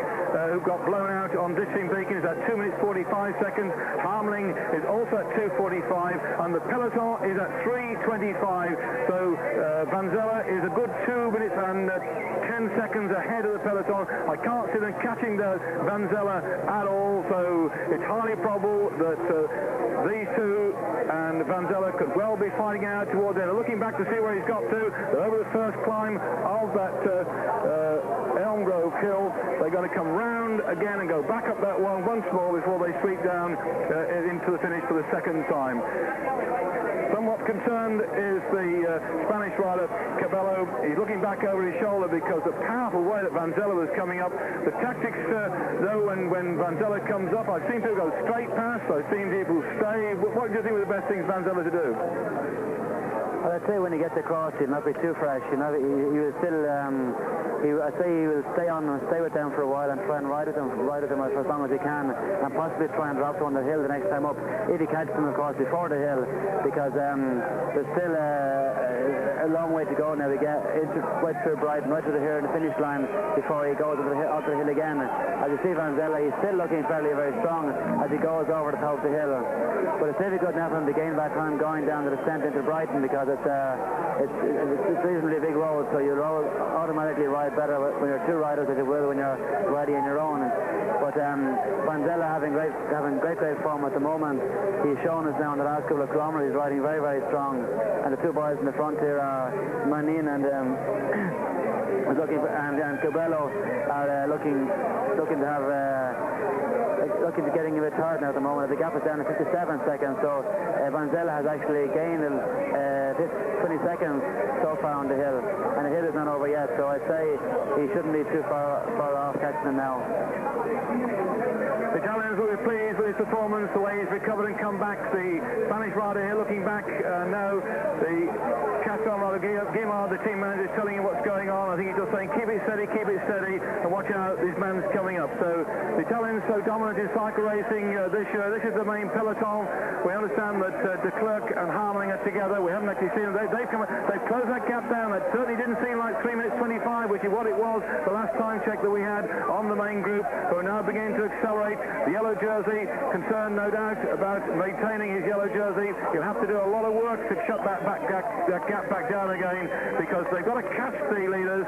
who got blown out on Ditchling Beacon, is at 2 minutes 45 seconds. Harmling is also at 2:45, and the peloton is at 3:25. So Vanzella is a good 2 minutes and 10 seconds ahead of the peloton. I can't see them catching Vanzella at all, so it's highly probable that these two and Vanzella could well be fighting out towards it. Looking back to see where he's got to, they're over the first climb of that Elm Grove hill. They're going to come round again and go back up that one once more before they sweep down into the finish for the second time. Somewhat concerned is the Spanish rider Cabello. He's looking back over his shoulder because the powerful way that Vanzella was coming up. The tactics, though, when Vanzella comes up, I've seen people go straight past, I've seen people stay. What do you think were the best things Vanzella to do? Well, I'd say when he gets across, he'll not be too fresh. You know, he will still. I'd say he will stay on and stay with them for a while and try and ride with them for as long as he can, and possibly try and drop them on the hill the next time up if he catches them, of course, before the hill, because there's still a long way to go now to get right through Brighton, right to the here in the finish line before he goes up the hill again. As you see, Vanzella, he's still looking fairly very strong as he goes over the top of the hill, but it's difficult now for him to gain back time going down the descent into Brighton because it's reasonably big road, so you'll automatically ride better when you're two riders as you will when you're riding on your own. But Vanzella having great form at the moment. He's shown us now in the last couple of kilometres he's riding very, very strong, and the two boys in the front here are Manin and Cabello are looking to have looking to getting a bit tired now at the moment. The gap is down to 57 seconds, so Vanzella has actually gained 20 seconds so far on the hill, and the hill is not over yet, so I'd say he shouldn't be too far off catching him now. The Italians will be pleased with his performance, the way he's recovered and come back. The Spanish rider here looking back now. The Castel rider Guimard, the team manager, is telling him what's going on. I think he's just saying, keep it steady, and watch out, this man's coming up. So the Italians so dominant in cycle racing this year. This is the main peloton. We understand that De Klerk and Harmling are together. We haven't actually seen them. They've closed that gap down. That certainly didn't seem like 3 minutes 25, which is what it was the last time check that we had on the main group, who are now beginning to accelerate. The yellow jersey, concerned no doubt about maintaining his yellow jersey. He'll have to do a lot of work to shut that gap back down again, because they've got to catch the leaders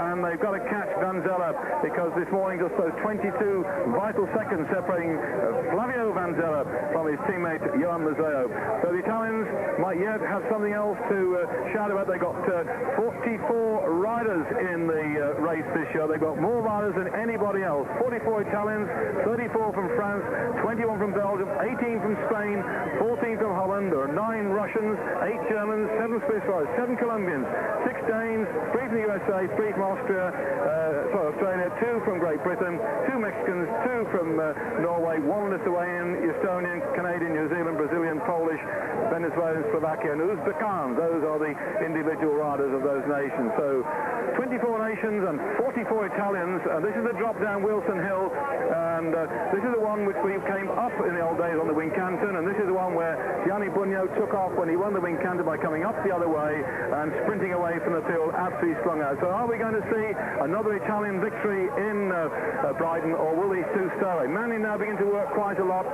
and they've got to catch Vanzella, because this morning just those 22 vital seconds separating Flavio Vanzella from his teammate Johan Mazzeo. So the Italians might yet have something else to shout about. They've got 44 riders in the race this year. They've got more riders than anybody else. 44 Italians, 34 from France, 21 from Belgium, 18 from Spain, 14 from Holland. There are 9 Russians, 8 Germans, 7 Swiss riders, 7 Colombians, 6 Danes, 3 from the USA, 3 from Australia, 2 from Great Britain, 2 Mexicans, 2 from Norway, 1 Lithuanian, Estonian, Canadian, New Zealand, Brazilian, Polish, Venezuelan, Slovakia, and Uzbekistan. Those are the individual riders of those nations. So 24 nations and 44 Italians, and this is the drop down Wilson Hill, and this is the one which we came up in the old days on the Wincanton, and this is the one where Gianni Bugno took off when he won the Wincanton by coming up the other way and sprinting away from the field, absolutely strung out. So are we going to see another Italian victory in Brighton, or will these two stay away? Manning now begin to work quite a lot,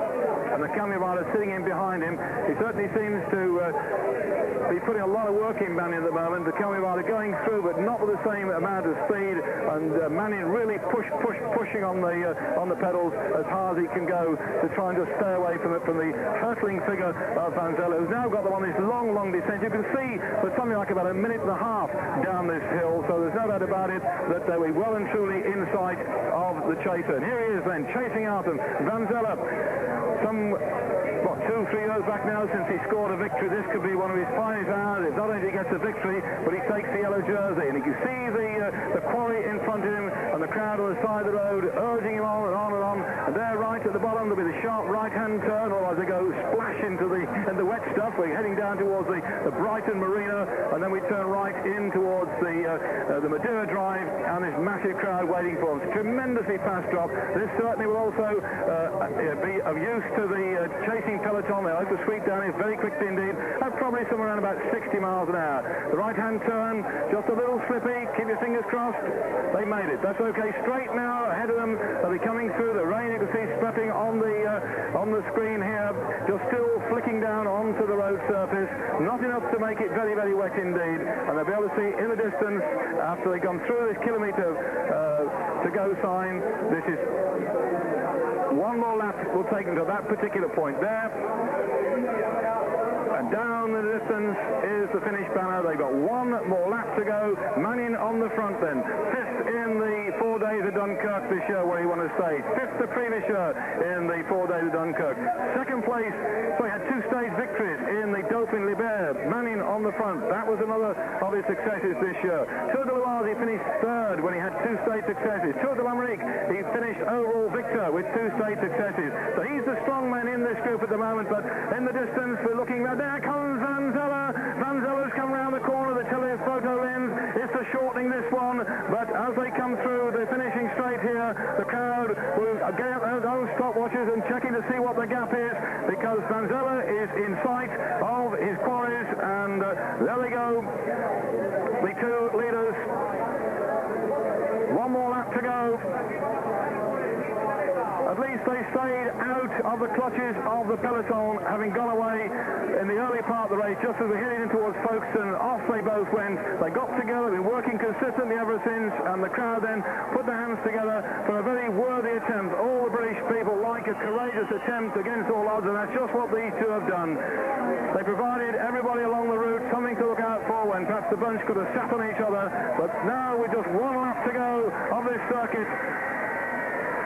and the Camry rider sitting in behind him. He certainly seems to be putting a lot of work in Manning at the moment. The Camry rider going through, but not with the same amount of speed, and Manning really pushing on the pedals as hard as he can go to try and just stay away from the hurtling figure of Vanzella, who's now got them on this long descent. You can see for something like about a minute and a half down this hill, so there's no doubt about it that they were well and truly in sight of the chaser. And here he is then, chasing out them. Vanzella, some 2-3 years back now since he scored a victory. This could be one of his finest hours. Not only he gets a victory, but he takes the yellow jersey, and you can see the quarry in front of him and the crowd on the side of the road urging him on and on and on. And there, right at the bottom, there'll be the sharp right-hand turn, or as they go splash into the wet stuff. We're heading down towards the Brighton Marina, and then we turn right in towards the Madeira Drive, and this massive crowd waiting for them. It's a tremendously fast drop. This certainly will also be of use to the chasing peloton. They'll have to sweep down it very quickly indeed, at probably somewhere around about 60 miles an hour. The right-hand turn, just a little slippy. Keep your fingers crossed. They made it. That's okay. Straight now ahead of them. They'll be coming through the rain. You can see splatting on the screen here, just still flicking down onto the road surface. Not enough to make it very, very wet indeed. And they'll be able to see in the distance, after they've gone through this kilometre to go sign, this is one more lap will take them to that particular point there. And down the distance is the finish banner. They've got one more lap to go. Mannion on the front then. Fifth in the 4 days of Dunkirk this year, where he won a stage. Fifth the previous year in the 4 days of Dunkirk. Second place, so he had 2 stage victories in the Dauphiné-Libert. Mannion on the front. That was another of his successes this year. Tour de Loire, he finished third when he had 2 stage successes. Tour de l'Amérique, he finished overall victor with 2 stage successes. So he's the strong man in this group at the moment, but in the distance we're looking at. There comes Van Zelle. Van Zelle's come round the corner. The telephoto lens is for shortening this one, but as they come through the finishing straight here, the crowd will get out their own stopwatches and checking to see what the gap is, because Van Zelle is in sight of his quarries, and there they go, the 2 leaders. One more lap to go. At least they stayed out of the clutches of the peloton, having gone away in the early part of the race, just as we're heading in towards Folkestone. Off they both went. They got together, been working consistently ever since, and the crowd then put their hands together for a very worthy attempt. All the British people like a courageous attempt against all odds, and that's just what these 2 have done. They provided everybody along the route something to look out for when perhaps the bunch could have sat on each other, but now with just 1 lap to go of this circuit,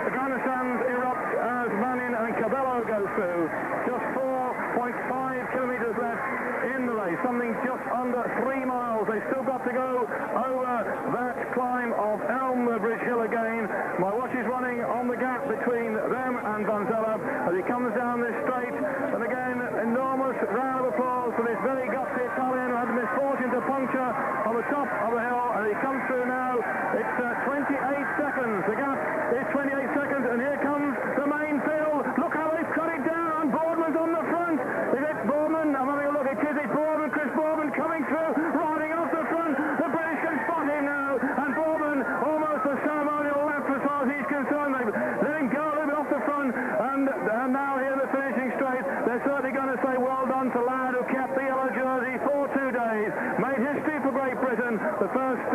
the grandstands erupt as Mannion and Cabello go through. Just 4.5 kilometres left in the race, something just under 3 miles. They've still got to go over that climb of Elm Bridge Hill again. My watch is running on the gap between them and Van Zelle as he comes down this straight. And again, enormous round of applause for this very gutsy Italian who had the misfortune to puncture on the top of the hill, and he comes through now. It's 28 seconds. The gap is 28 seconds, and here comes the main field. Look how they've cut it down. Boardman's on the front. Is it Boardman? I'm having a look. It is Boardman. Chris Boardman coming through, riding off the front. The British can spot him now, and Boardman almost a ceremonial lap as far as he's concerned. They've let him go a little bit off the front, and now here the finishing straight. They're certainly going to say well done to Ladd, who kept the yellow jersey for 2 days. Made history for Great Britain. The first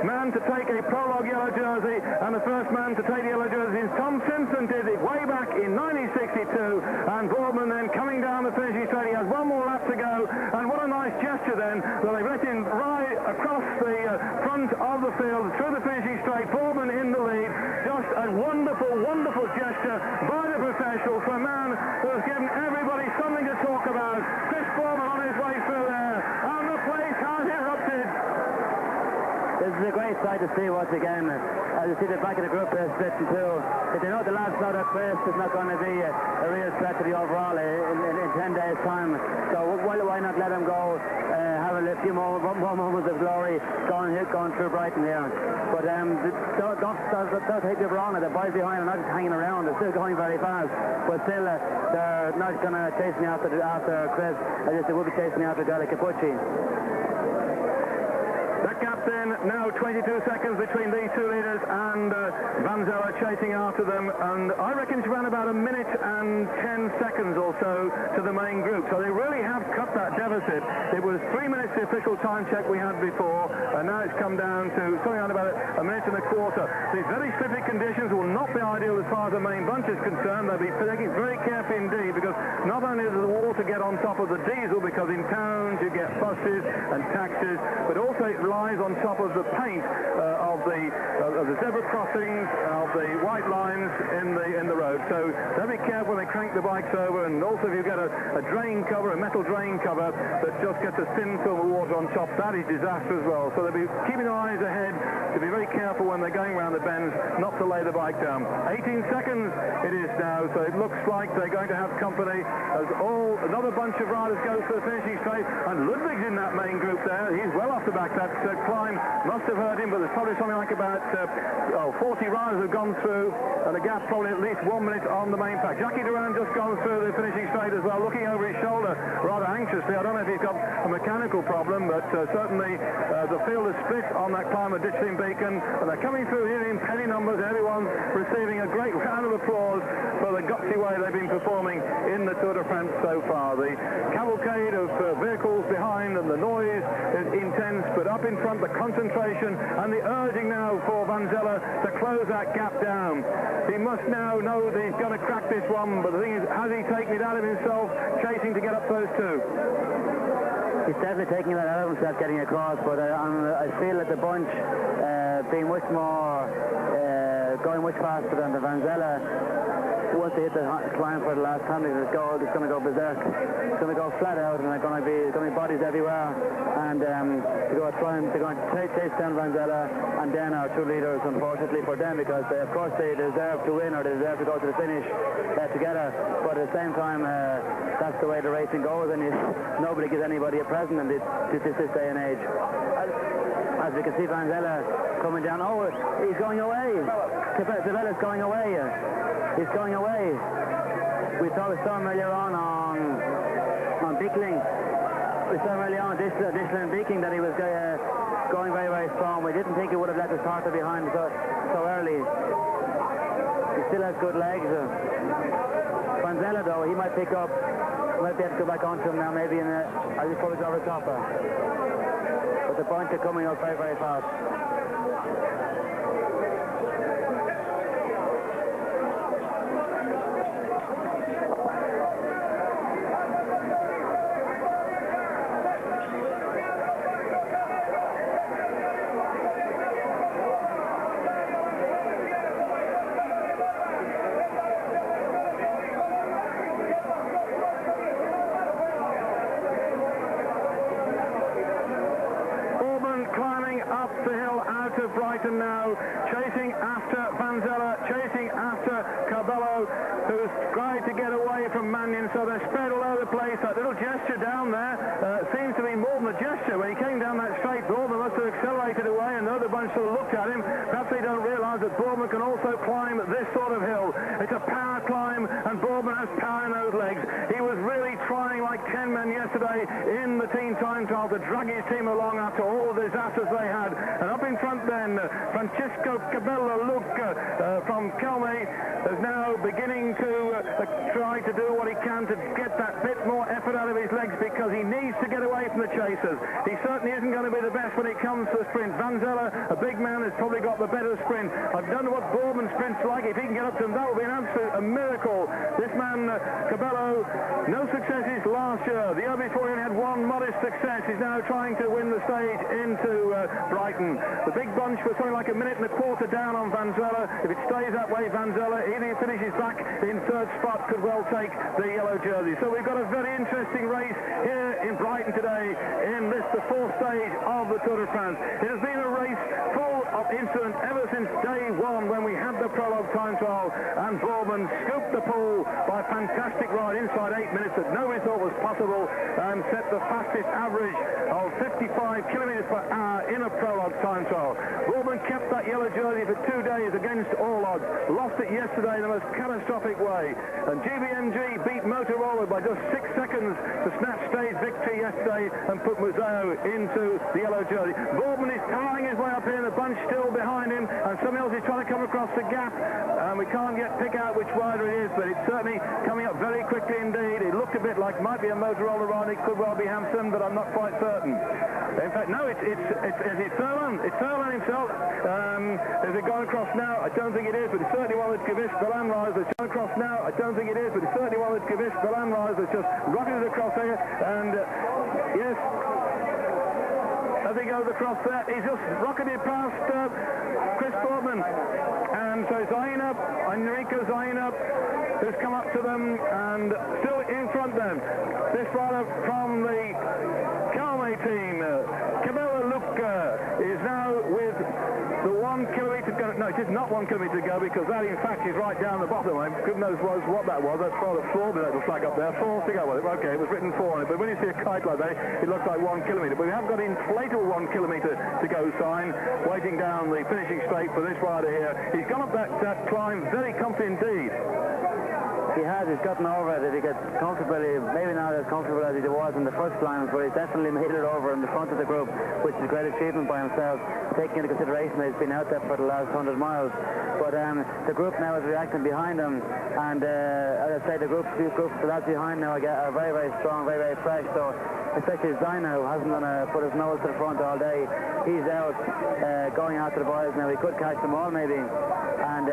man to take a prologue yellow jersey, and the first man to take the yellow jersey since Tom Simpson did it way back in 1962. And Boardman then coming down the finishing straight. He has 1 more lap to go, and what a nice gesture then that they've let him right across the front of the field through the finishing straight. Boardman in the lead. Just a wonderful, wonderful gesture by the professional for a man who has given everybody something to talk about. Chris Boardman on his way through there, and the place has erupted. This is a great sight to see once again. As you see the back of the group is split in 2. If they know the lads know that Chris is not going to be a real threat to the overall in 10 days' time. So why not let him go, have a few more moments of glory going through Brighton here. But don't take the wrong. The boys behind are not just hanging around. They're still going very fast. But still, they're not going to chase me after Chris. I just they will be chasing me after Dele Capucci. That gap then now 22 seconds between these 2 leaders, and Van Zelle chasing after them, and I reckon it's around about 1 minute and 10 seconds or so to the main group. So they really have cut that deficit. It was 3 minutes the official time check we had before, and now it's come down to something around about 1 minute and a quarter. These very slippery conditions will not be ideal as far as the main bunch is concerned. They'll be taking very carefully indeed, because not only does the water get on top of the diesel, because in towns you get buses and taxis, but also it lies on top of the paint of the zebra crossings, of the white lines in the road. So they'll be careful when they crank the bikes over, and also if you get a drain cover, a metal drain cover that just gets a thin film of water on top, that is disaster as well. So they'll be keeping their eyes ahead to be very careful when they're going around the bends not to lay the bike down. 18 seconds it is now, so it looks like they're going to have company as another bunch of riders go to the finishing straight, and Ludwig's in that main group there. He's well off the back. That climb must have hurt him, but there's probably something like about 40 riders have gone through, and a gap probably at least 1 minute on the main pack. Jackie Duran just gone through the finishing straight as well, looking over his shoulder rather anxiously. I don't know if he's got a mechanical problem, but certainly the field is split on that climb at Ditchling Beacon, and they're coming through here in penny numbers. Everyone's receiving a great round of applause for the gutsy way they've been performing in the Tour de France so far. The cavalcade of vehicles behind and the noise is intense, but up in front the concentration and the urging now for Van Zelle to close that gap down. He must now know that he's going to crack this one, but the thing is, has he taken it out of himself chasing to get up those two? He's definitely taking that out of himself getting across, but I feel that the bunch being much more going much faster than the Van Zelle. Once they hit the climb for the last time, it's going to go berserk. It's going to go flat out, and there's going to be bodies everywhere. And they're going to chase down Van Zelle and then our two leaders, unfortunately for them, because of course they deserve to win or they deserve to go to the finish together. But at the same time, that's the way the racing goes, and nobody gives anybody a present in this day and age. As we can see, Van Zelle coming down. Oh, he's going away. Cabela's going away. He's going away. We saw him earlier on Bickling. We saw him earlier on Ditchling Beacon that he was going very, very strong. We didn't think he would have let the starter behind so early. He still has good legs. Van Zelle, though, he might pick up. Might be able to go back onto him now, maybe as he pulls over the topper. But the bunch are coming up very, very fast. Brighton now, chasing after Van Zelle, chasing after Cabello, who's tried to get away from Mannion, so they're spread all over the place. That little gesture down there seems to be more than a gesture. When he came down that straight, Bourman must have accelerated away, and the other bunch sort of looked at him. Perhaps they don't realise that Bourman can also climb this sort of hill. It's a power climb, and Bourman has power in those legs. He was really trying like 10 men yesterday in the team time trial to drag his team along after all the disasters they had. And up in front then, Francesco Cabello from Kelme is now beginning to try to do what he can to get that bit more effort out of his legs, because he needs to get away from the chasers. He certainly isn't going to be the best when it comes to the sprint. Van Zelle, a big man, has probably got the better sprint. I don't know what Bourman's sprint's like. If he can get up to him, that will be an absolute miracle. This man, Cabello, no successes last year. The year before he had one modest success. He's now trying to win the stage into Brighton. The big bunch was something like a minute and a quarter down on Van Zelle. If it stays that way, Van Zelle, either he finishes back in third spot, could well take the yellow jersey. So we've got a very interesting race here in Brighton today in the fourth stage of the Tour de France. It has been a race full of incident ever since day one when we had the prologue time trial, and Bourman scooped the pole by a fantastic ride inside 8 minutes that nobody thought was possible, and set the fastest average of 55 kilometers per hour in a prologue time trial. Bourman kept that yellow jersey for 2 days against all odds. Lost it yesterday in the most catastrophic way. And GBMG beat Motorola by just 6 seconds to snatch stage victory yesterday and put Museo into the yellow jersey. Bourman is tying his way up here, and the bunch still behind him, and somebody else is trying to come across the gap. And we can't yet pick out which rider it is, but it's certainly coming up very quickly indeed. It looked a bit like might be a Motorola rider. It could well be Hampson, but I'm not quite certain. In fact, no, it's Thurlan. It's Thurlan himself. Is it going across now? I don't think it is, but it's certainly one that's Gavish Belanrise that's going across now. I don't think it is, but it's certainly one that's Gavish Belanrise that's just rocketed across here. And yes, as he goes across there, he's just rocketed past Chris Bourman. And so Enrico Zainab who's come up to them and still in front then. This rider from the Calais team, Cabela Luca, is now with the 1 kilometre to go. No, it is not 1 kilometre to go, because that in fact is right down the bottom. Goodness knows what that was. That's rather flawed, the little flag up there. 4 to go with it. Okay, it was written 4 on it, but when you see a kite like that, it looks like 1 kilometre. But we have got an inflatable 1 kilometre to go sign waiting down the finishing straight for this rider here. He's gone up that climb very comfy indeed. He has. He's gotten over it. He gets comfortably, maybe not as comfortable as he was in the first climbs, but he's definitely made it over in the front of the group, which is a great achievement by himself, taking into consideration that he's been out there for the last 100 miles. But the group now is reacting behind him, and as I say, the groups the lads behind now are very, very strong, very, very fresh. So especially Zaina, who hasn't put his nose to the front all day, he's out going after the boys now. He could catch them all maybe, and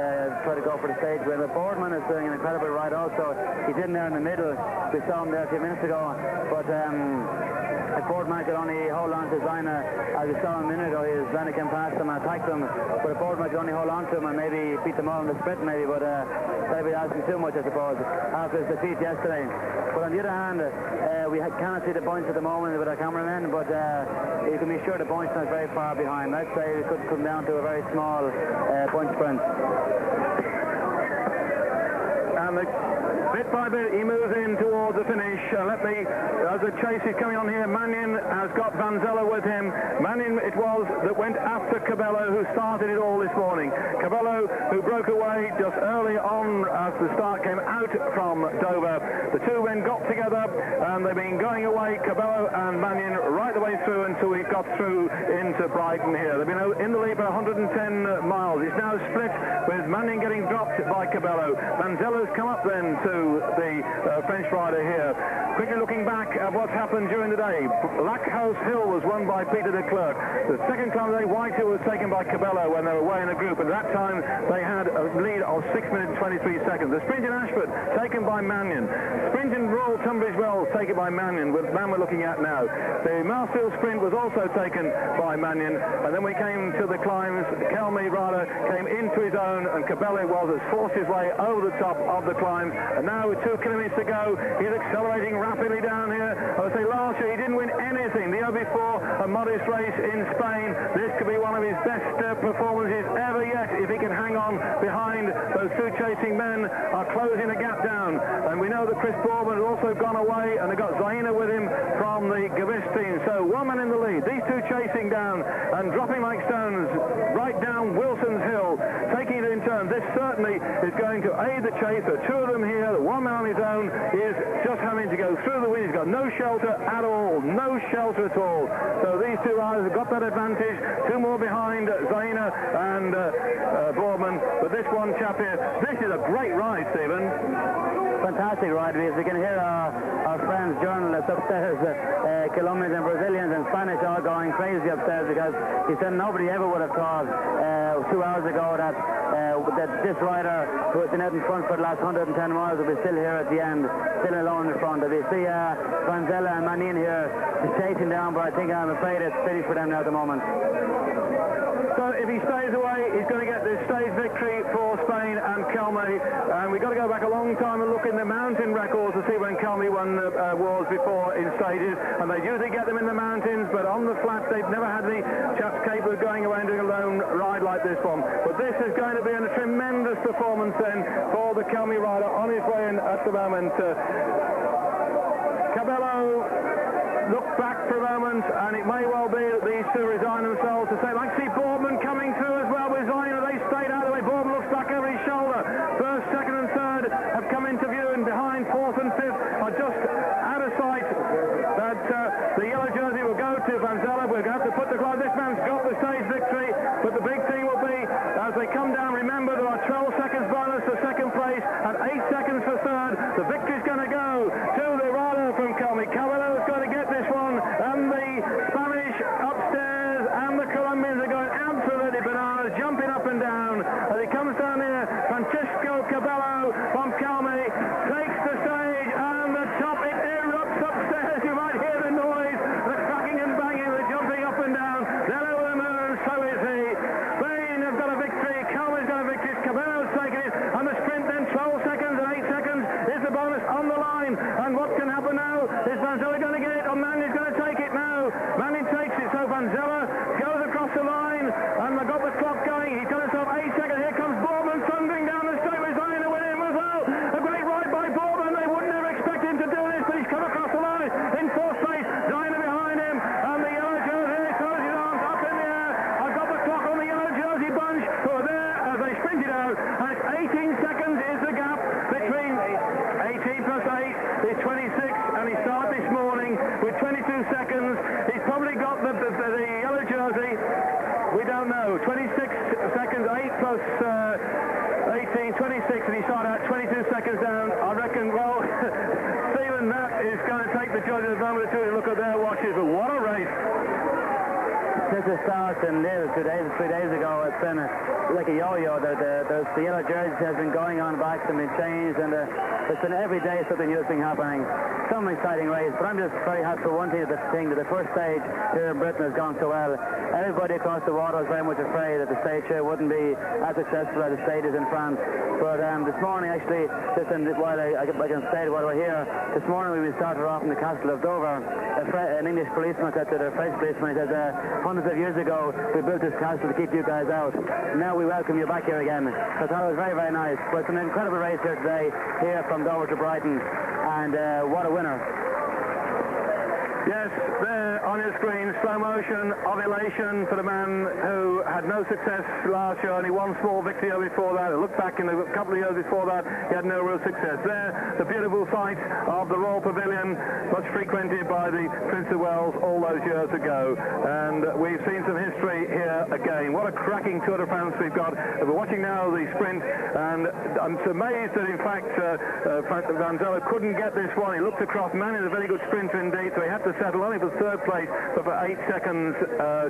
try to go for the stage win. But Boardman is doing an incredible ride also. He's in there in the middle. We saw him there a few minutes ago, but if Boardman could only hold on to Zaina, as we saw him a minute ago, Zaina came past him and attacked him, but if Boardman could only hold on to him and maybe beat them all in the sprint maybe, but that'd be asking too much, I suppose, after his defeat yesterday. But on the other hand, we cannot see the points at the moment with our cameramen, but you can be sure the points are very far behind. I'd say it could come down to a very small point sprint. And bit by bit he moves in towards the finish. As the chase is coming on here, Mannion has got Vanzella with him. Mannion it was that went after Cabello, who started it all this morning. Cabello, who broke away just early on as the start came out from Dover. The two then got together and they've been going away, Cabello and Mannion, right the way through until we got through into Brighton here. They've been in the lead for 110 miles. It's now split with Mannion getting dropped by Cabello. Vanzella's come up then to the French rider here. Quickly looking back at what's happened during the day. Lackhouse Hill was won by Peter de Klerk. The second climb of the day, White Hill was taken by Cabello when they were away in a group. At that time, they had a lead of 6 minutes 23 seconds. The sprint in Ashford, taken by Mannion. Sprint in Royal Tunbridge Wells, taken by Mannion, with the man we're looking at now. The Marsfield sprint was also taken by Mannion. And then we came to the climbs. Kelmy rather came into his own, and Cabello has forced his way over the top of the climb. And now with 2 kilometres to go, he's accelerating rapidly down here. I would say last year he didn't win anything. The year before, a modest race in Spain. This could be one of his best performances ever yet if he can hang on behind those two chasing men are closing the gap down. And we know that Chris Boardman has also gone away, and they've got Zaina with him from the Gavis team. So one man in the lead. These two chasing down and dropping like stones right down Wilson's Hill, taking it in turn. This certainly is going to aid the chase. The two of them here, the one man on his own is just having to go through the wind. He's got no shelter at all. No shelter at all. So these two riders have got that advantage. 2 more behind Zaina and Boardman. But this one chap here, this is a great ride, Stephen. Fantastic ride, because we can hear our friends, journalists upstairs, Colombians and Brazilians and Spanish all going crazy upstairs, because he said nobody ever would have thought 2 hours ago that this rider who has been out in front for the last 110 miles will be still here at the end, still alone in front. We see Vanzella and Mannion here chasing down, but I'm afraid it's finished for them now at the moment. So if he stays away, he's going to get this stage victory for Spain and Kelmy. And we've got to go back a long time and look in the mountain records to see when Kelmy won wars before in stages. And they usually get them in the mountains, but on the flats they've never had the chaps capable of going away and doing a lone ride like this one. But this is going to be a tremendous performance then for the Kelmy rider on his way in at the moment. Cabello looked back for a moment, and it may well be that these two resign themselves to say, like, see Boardman coming through as well with Zaina. They stayed out of the way. Boardman looks back over his shoulder. First, second and third have come into view, and behind fourth and fifth are just out of sight. That the yellow jersey will go to Vanzella. We're going to have to put the glove. This man's got the stage victory, but the big thing will be as they come down. Remember, there are 12 seconds bonus for second place and 8 seconds for third. The victory's going to go to the rider from Kelmy. Cabello is going to get this one, and the Spanish upstairs and the Colombians are going absolutely bananas, jumping up and down as he comes down here. Francisco Cabello from Kelmy takes the stage, and the top, it erupts upstairs. You might hear the noise, the cracking and banging, the jumping up and down. They're over the moon, so is he. Spain have got a victory, Kelmy's got a victory, Cabello's taken it, and the sprint then 12 attitude and look at their watches, but what a race. Since the start in Lille 3 days ago, it's been like a yo-yo. The yellow jerseys has been going on, backs have been changed, and it's been every day something new has been happening. Some exciting race, but I'm just very happy for one thing, that the first stage here in Britain has gone so well. Everybody across the water was very much afraid that the stage here wouldn't be as successful as the stages in France. But this morning, actually, just while I can say it while we're here, this morning we started off in the castle of Douvres. An English policeman said to the French policeman, he said, hundreds of years ago we built this castle to keep you guys out. Now we welcome you back here again. So I thought it was very, very nice. But it's an incredible race here today, here from Dover to Brighton, and what a winner. Yes, there on your screen, slow motion of elation for the man who had no success last year, only one small victory before that. I looked back in a couple of years before that, he had no real success. There, the beautiful sight of the Royal Pavilion, much frequented by the Prince of Wales all those years ago. And we've seen some history here again. What a cracking Tour de France we've got. We're watching now the sprint, and I'm amazed that, in fact, Van Zelle couldn't get this one. He looked across, man is a very good sprinter indeed, so he had to settle only for third place, but for 8 seconds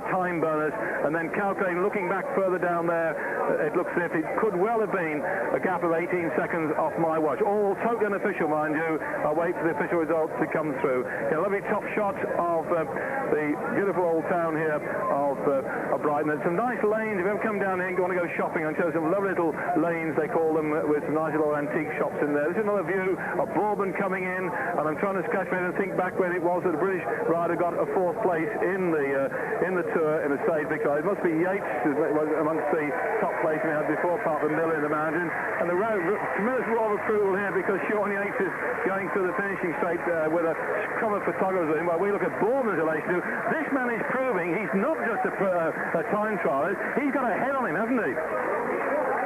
time bonus, and then calculating, looking back further down there, it looks as if it could well have been a gap of 18 seconds off my watch. All totally unofficial, mind you. I'll wait for the official results to come through. A lovely top shot of the beautiful old town here of Brighton. There's some nice lanes. If you ever come down here and you want to go shopping, I'll show some lovely little lanes, they call them, with some nice little antique shops in there. This is another view of Bourbon coming in, and I'm trying to scratch my head and think back when it was that the British rider got a 4th place in the Tour in a stage victory. It must be Yates who was amongst the top place we had before, apart from Miller in the mountains. And the tremendous roar of approval here because Shaun Yates is going through the finishing straight with a scrum of photographers in, while we look at Bourbon's elation. This man is proving he's not just a time trialist, he's got a head on him, hasn't he?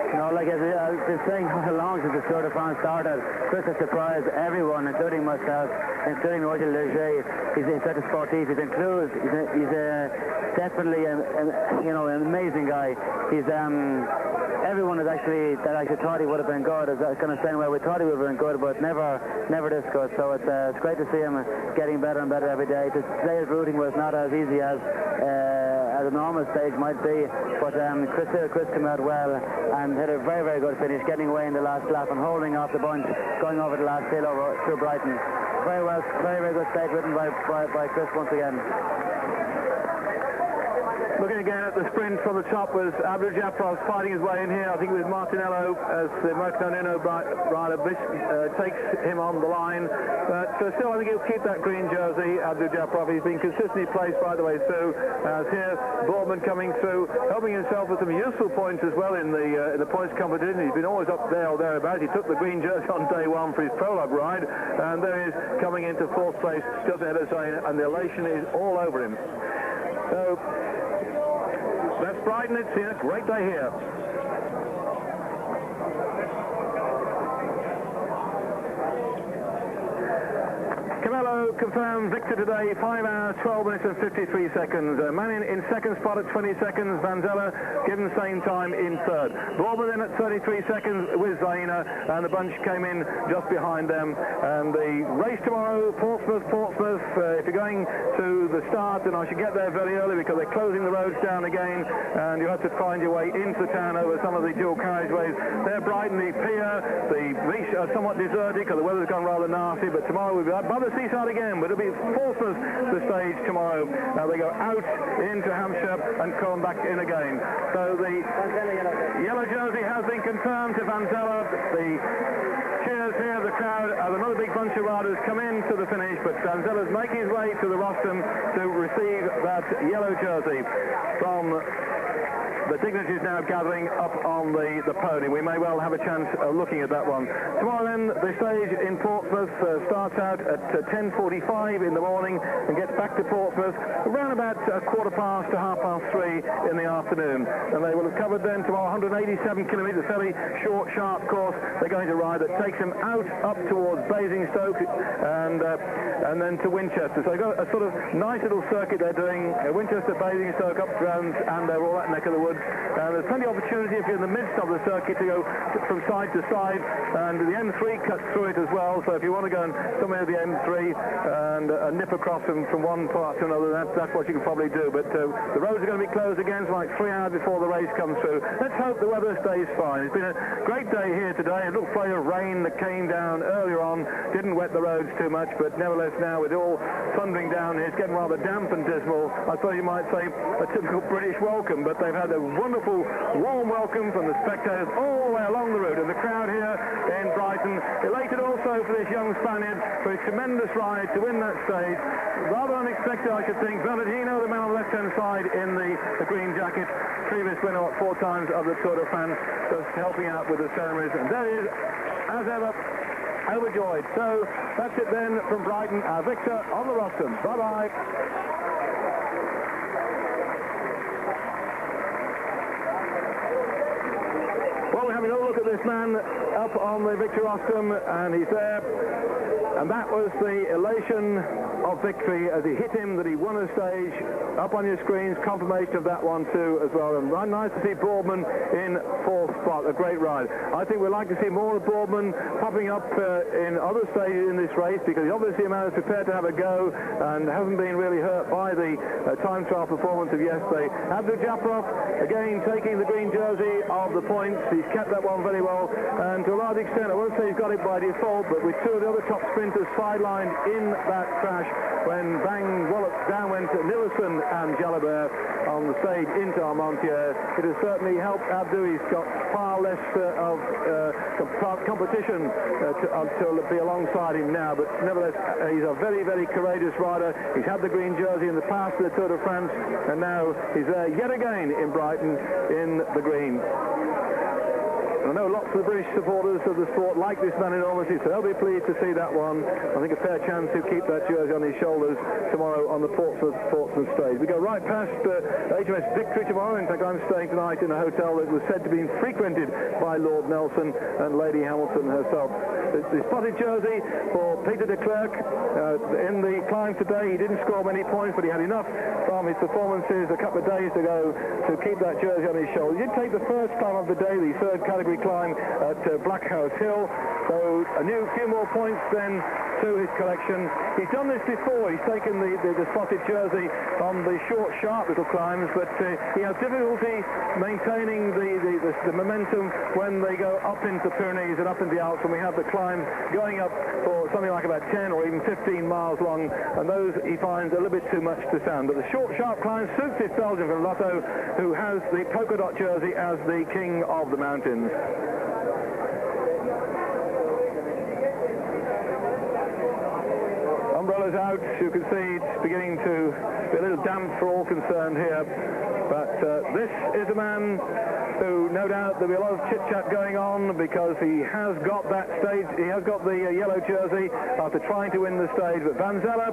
No, like I've been saying all along since the Tour de France started, Chris has surprised everyone, including myself, including Roger Leger. He's such a sportif. He's included. He's definitely an amazing guy. He's everyone that actually thought he would have been good is kind of saying, well, we thought he would have been good, but never this good. So it's great to see him getting better and better every day. Today's routing was not as easy as a normal stage might be, but Chris came out well and had a very, very good finish, getting away in the last lap and holding off the bunch, going over the last hill over to Brighton. Very well, very, very good stage written by Chris once again. Looking again at the sprint from the top was Abdul Jabbar fighting his way in here. I think it was Martinello as the Martinello rider takes him on the line. But still, I think he'll keep that green jersey, Abdul Jabbar. He's been consistently placed right the way through. As here, Bourman coming through, helping himself with some useful points as well in the points competition. He's been always up there or thereabouts. He took the green jersey on day one for his prologue ride. And there he is coming into 4th place, just ahead of Zane, and the elation is all over him. So that's Brighton. It's been a great day here. Camello confirmed victor today, 5 hours, 12 minutes and 53 seconds. Manning in second spot at 20 seconds. Van Zelle given the same time in third. Bourbon then at 33 seconds with Zaina, and the bunch came in just behind them. And the race tomorrow, Portsmouth. If you're going to the start, then I should get there very early because they're closing the roads down again, and you have to find your way into the town over some of the dual carriageways. There, Brighton, the pier, the beach are somewhat deserted because the weather's gone rather nasty, but tomorrow we'll be by the seaside again, but it'll be Portsmouth the stage tomorrow. They go out into Hampshire and come back in again. So the yellow jersey has been confirmed to Van Zelle. The cheers here of the crowd as another big bunch of riders come in to the finish, but Van Zelle's making his way to the rostrum to receive that yellow jersey from the dignitaries now gathering up on the podium. We may well have a chance of looking at that one. Tomorrow then, the stage in Portsmouth starts out at 10:45 in the morning and gets back to Portsmouth around about 3:15 to 3:30 in the afternoon. And they will have covered then tomorrow 187 kilometres, a fairly short, sharp course they're going to ride that takes them out up towards Basingstoke and then to Winchester. So they've got a sort of nice little circuit they're doing, Winchester, Basingstoke, up round, and they're all that neck of the woods. There's plenty of opportunity if you're in the midst of the circuit to go from side to side, and the M3 cuts through it as well, so if you want to go and come into the M3 and nip across from one part to another, that's what you can probably do. But the roads are going to be closed again for like 3 hours before the race comes through. Let's hope the weather stays fine. It's been a great day here today. A little flurry of rain that came down earlier on didn't wet the roads too much, but nevertheless now with it all thundering down here, it's getting rather damp and dismal. I suppose you might say a typical British welcome, but they've had a wonderful warm welcome from the spectators all the way along the route, and the crowd here in Brighton elated also for this young Spaniard for his tremendous ride to win that stage. Rather unexpected, I should think. Valentino, the man on the left-hand side in the green jacket, previous winner 4 times of the Tour de France, just helping out with the ceremonies, and there he is, as ever, overjoyed. So that's it then from Brighton, our victor on the rostrum. Bye-bye. Well, we're having a look at this man up on the victory rostrum, and he's there. And that was the elation of victory as he hit him that he won a stage. Up on your screens, confirmation of that one too as well. And nice to see Boardman in 4th spot, a great ride. I think we'd like to see more of Boardman popping up in other stages in this race, because obviously a man is prepared to have a go and hasn't been really hurt by the time trial performance of yesterday. Abdul Japarov again taking the green jersey of the points. He's kept that one very well, and to a large extent I won't say he's got it by default, but with 2 of the other top sprinters sidelined in that crash when bang wallop down went Nilsson and Jalabert on the stage into Armentières, it has certainly helped Abdul. He's got far less of competition to be alongside him now, but nevertheless he's a very, very courageous rider. He's had the green jersey in the past of the Tour de France, and now he's there yet again in Brighton in the green. I know lots of the British supporters of the sport like this man enormously, so they'll be pleased to see that one. I think a fair chance to keep that jersey on his shoulders tomorrow on the Portsmouth stage. We go right past HMS Victory tomorrow. In fact, I'm staying tonight in a hotel that was said to be frequented by Lord Nelson and Lady Hamilton herself. The spotted jersey for Peter de Klerk in the climb today. He didn't score many points, but he had enough from his performances a couple of days ago to keep that jersey on his shoulders. He did take the first climb of the day, the 3rd category climb at Blackhouse Hill, so a few more points then to his collection. He's done this before. He's taken the spotted jersey on the short, sharp little climbs, but he has difficulty maintaining the momentum when they go up into the Pyrenees and up into the Alps, and we have the climb going up for something like about 10 or even 15 miles long, and those he finds a little bit too much to stand. But the short, sharp climb suits this Belgian from Lotto, who has the polka dot jersey as the king of the mountains. Umbrellas out. You can see it's beginning to be a little damp for all concerned here, but this is a man who no doubt there'll be a lot of chit-chat going on, because he has got that stage, he has got the yellow jersey after trying to win the stage. But Van Zelle,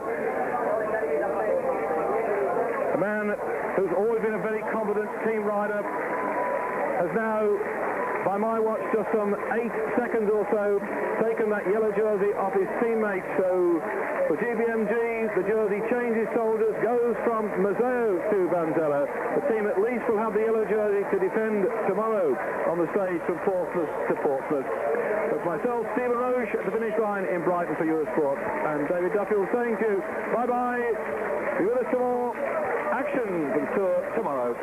a man who's always been a very competent team rider, has now, by my watch, just some 8 seconds or so taken that yellow jersey off his teammates. So for GBMG, the jersey changes soldiers, goes from Mazzeo to Van Zelle. The team at least will have the yellow jersey to defend tomorrow on the stage from Portsmouth to Portsmouth. But myself, Stephen Roche, at the finish line in Brighton for Eurosport, and David Duffield saying to you, bye-bye. Be with us for more action for the Tour tomorrow.